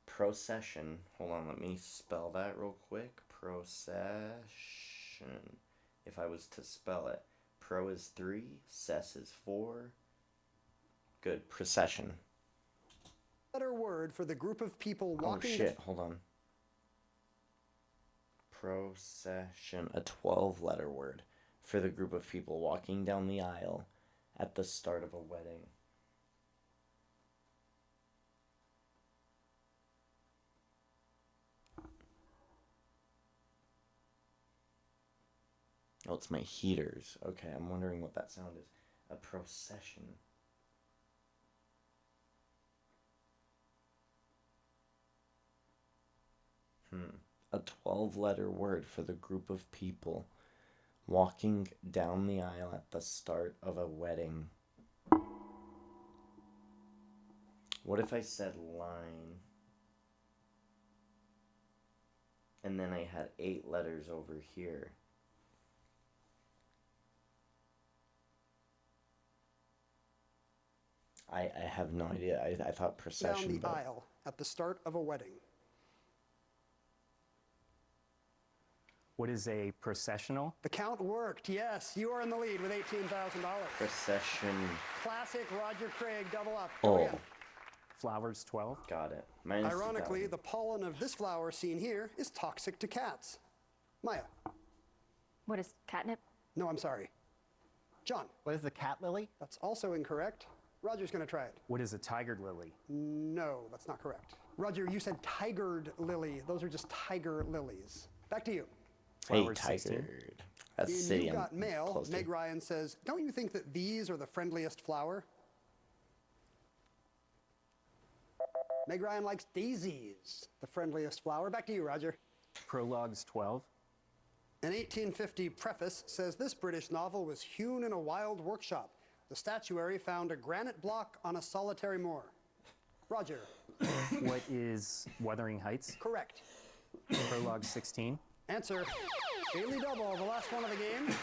Procession. Hold on, let me spell that real quick. Procession. If I was to spell it. Pro is 3, ses is 4. Good. Procession. Letter word for the group of people walking. Oh shit, hold on. Procession. A 12-letter word for the group of people walking down the aisle at the start of a wedding. Oh, it's my heaters. Okay, I'm wondering what that sound is. A procession. A 12-letter word for the group of people walking down the aisle at the start of a wedding. What if I said line? And then I had 8 letters over here. I have no idea. I thought procession. Down the aisle at the start of a wedding. What is a processional? The count worked. Yes, you are in the lead with $18,000. Procession. Classic Roger Craig double up. Oh. Flowers 12. Got it. Ironically, the pollen of this flower seen here is toxic to cats. Maya. What is catnip? No, I'm sorry. John. What is a cat lily? That's also incorrect. Roger's going to try it. What is a tiger lily? No, that's not correct. Roger, you said tigered lily. Those are just tiger lilies. Back to you. Hey, tigered. That's In city. You Got Mail, Meg Ryan says, don't you think that these are the friendliest flower? Meg Ryan likes daisies, the friendliest flower. Back to you, Roger. Prologues 12. An 1850 preface says this British novel was hewn in a wild workshop. The statuary found a granite block on a solitary moor. Roger. What is Wuthering Heights? Correct. Prologue 16. Answer. Daily double, the last one of the game.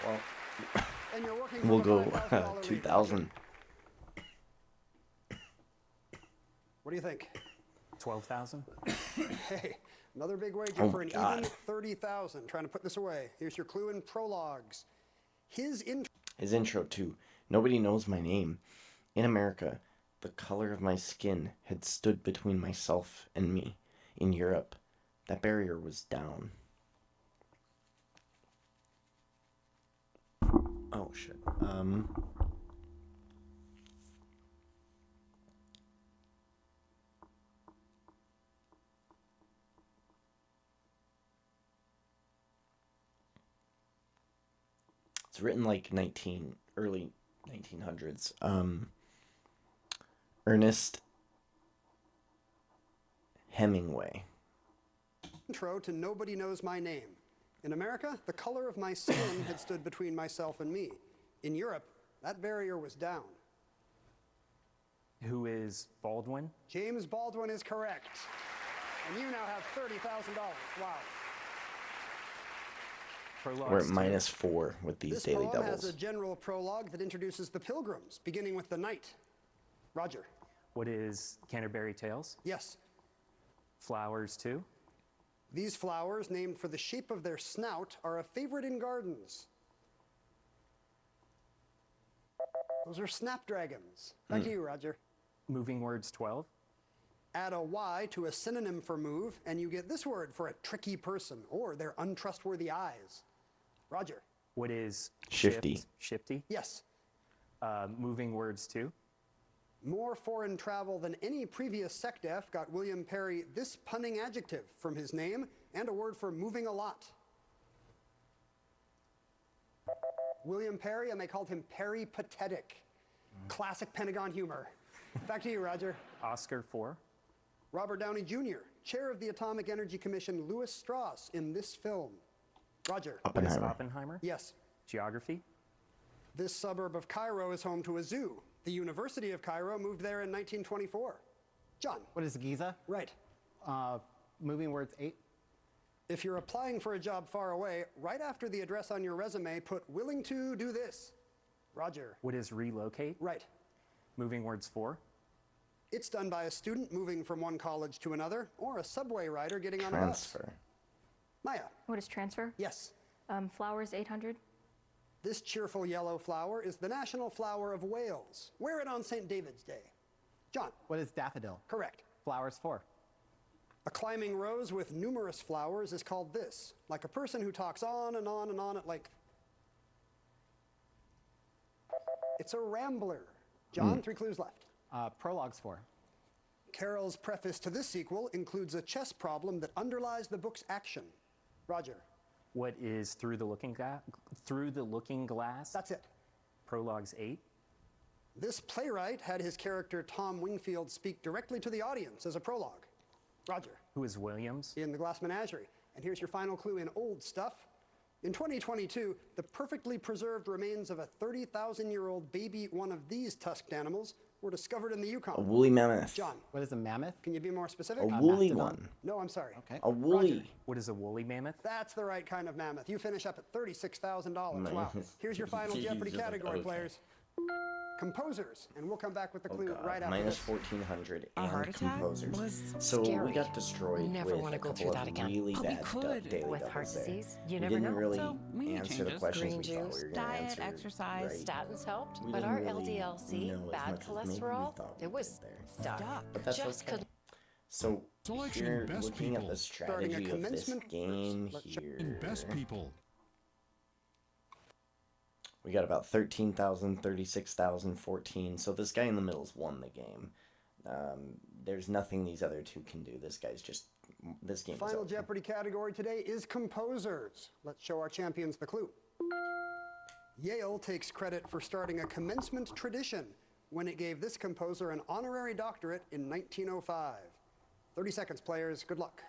Well, And you're working we'll from a go $5,000 lead. 2,000. What do you think? 12,000. Hey, another big wager Oh for an God. even 30,000. Trying to put this away. Here's your clue in prologues. His intro too. Nobody knows my name. In America, the color of my skin had stood between myself and me. In Europe, that barrier was down. Oh shit. It's written like early 1900s. Ernest Hemingway. intro to Nobody Knows My Name. In America, the color of my skin had stood between myself and me. In Europe, that barrier was down. Who is Baldwin? James Baldwin is correct. And you now have $30,000. Wow. Prologue We're at -4 with these This daily poem doubles. has a general prologue that introduces the pilgrims, beginning with the night. Roger. What is Canterbury Tales? Yes. Flowers 2. These flowers, named for the shape of their snout, are a favorite in gardens. Those are snapdragons. Back to you, Roger. Moving Words 12. Add a Y to a synonym for move, and you get this word for a tricky person or their untrustworthy eyes. Roger. What is Shifty. Shifty? Yes. Moving Words 2. More foreign travel than any previous SecDef got William Perry this punning adjective from his name and a word for moving a lot. William Perry, and they called him peripatetic. Classic Pentagon humor. Back to you, Roger. Oscar 4. Robert Downey Jr., chair of the Atomic Energy Commission, Louis Strauss, in this film. Roger. What is Oppenheimer? Yes. Geography. This suburb of Cairo is home to a zoo. The University of Cairo moved there in 1924. John. What is Giza? Right. Moving Words 8. If you're applying for a job far away, right after the address on your resume, put willing to do this. Roger. What is relocate? Right. Moving Words 4. It's done by a student moving from one college to another, or a subway rider getting on a bus. Transfer. Maya. What is transfer? Yes. Flowers 800. This cheerful yellow flower is the national flower of Wales. Wear it on St. David's Day. John. What is daffodil? Correct. Flowers 4. A climbing rose with numerous flowers is called this, like a person who talks on and on and on at length. It's a rambler. John, 3 clues left. Prologues 4. Carroll's preface to this sequel includes a chess problem that underlies the book's action. Roger. What is Through the Looking Glass? That's it. Prologues 8. This playwright had his character Tom Wingfield speak directly to the audience as a prologue. Roger. Who is Williams? In The Glass Menagerie. And here's your final clue in old stuff. In 2022, the perfectly preserved remains of a 30,000-year-old baby one of these tusked animals were discovered in the Yukon. A woolly mammoth. John. What is a mammoth? Can you be more specific? A woolly mastodon. one. No, I'm sorry. Okay. A woolly. Roger. What is a woolly mammoth? That's the right kind of mammoth. You finish up at $36,000. Wow. Mammoth. Here's your final Jeopardy Jesus, category, okay. players. Composers, and we'll come back with the Oh clue God. right after this. -1400 A heart and attack composers. was So we scary. got destroyed Never with wanna a go couple through of that again. really But we bad could daily with doubles heart there. disease. You we never didn't know. really So we need answer the changes. questions Green we thought we juice, were going to diet, answer. exercise, right. statins helped, We but didn't our really LDL-C, know as bad much as maybe we cholesterol, thought we it was did there. stuck. But that's Just okay. couldn't. So Selection if you're best looking at people. the Starting a strategy of this commencement game first. here, In Best People. we got about 13,000, 36,000, 14. So this guy in the middle's won the game. There's nothing these other two can do. This game is Final over. Jeopardy category today is composers. Let's show our champions the clue. Yale takes credit for starting a commencement tradition when it gave this composer an honorary doctorate in 1905. 30 seconds, players. Good luck.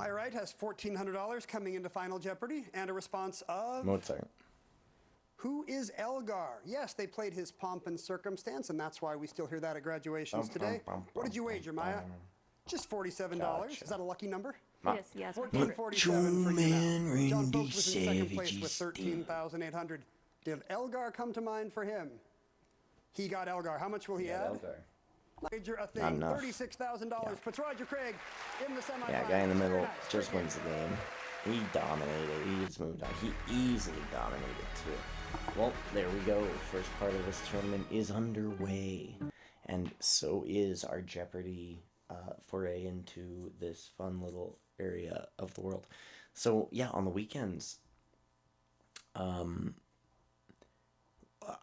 Maya Wright has $1,400 coming into Final Jeopardy and a response of... Mozart. Who is Elgar? Yes, they played his Pomp and Circumstance, and that's why we still hear that at graduations today. What did you wager, Maya? Just $47. Gotcha. Is that a lucky number? It is, yeah, it's my $14.47 favorite. for you now. John Folks was in second place with $13,800. Did Elgar come to mind for him? He got Elgar. How much will he add? Elgar. Wager a Not thing. enough. $36,000. Puts Roger Craig in the semifinals. Yeah, guy in the middle Very nice. just wins the game. He dominated. He just moved on. He easily dominated too. Well, there we go. First part of this tournament is underway, and so is our Jeopardy foray into this fun little area of the world. So yeah, on the weekends, I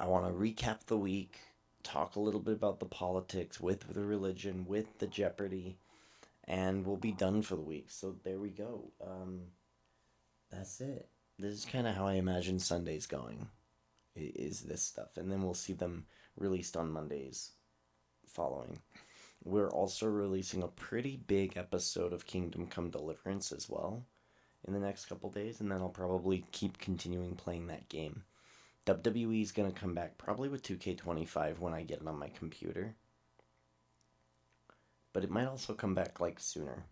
want to recap the week, talk a little bit about the politics with the religion, with the Jeopardy, and we'll be done for the week. So there we go. That's it. This is kind of how I imagine Sundays going, is this stuff. And then we'll see them released on Mondays following. We're also releasing a pretty big episode of Kingdom Come Deliverance as well in the next couple days, and then I'll probably keep continuing playing that game. WWE is going to come back probably with 2K25 when I get it on my computer. But it might also come back like sooner.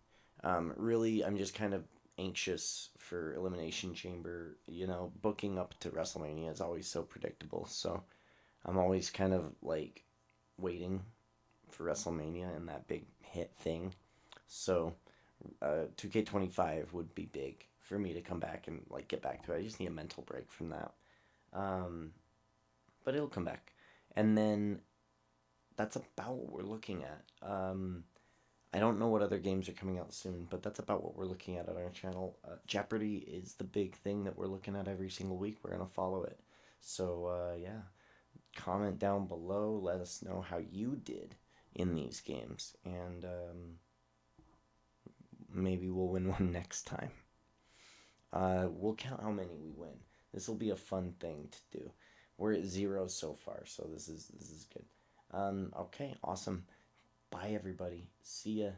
Really, I'm just kind of anxious for Elimination Chamber. You know, booking up to WrestleMania is always so predictable, so I'm always kind of like waiting for WrestleMania and that big hit thing. So 2K25 would be big for me to come back and like get back to it. I just need a mental break from that. But it'll come back. And then that's about what we're looking at. I don't know what other games are coming out soon, but that's about what we're looking at on our channel. Jeopardy is the big thing that we're looking at every single week. We're going to follow it. So, yeah. Comment down below. Let us know how you did in these games. And maybe we'll win one next time. We'll count how many we win. This will be a fun thing to do. We're at 0 so far, so this is good. Okay, awesome. Bye, everybody. See ya.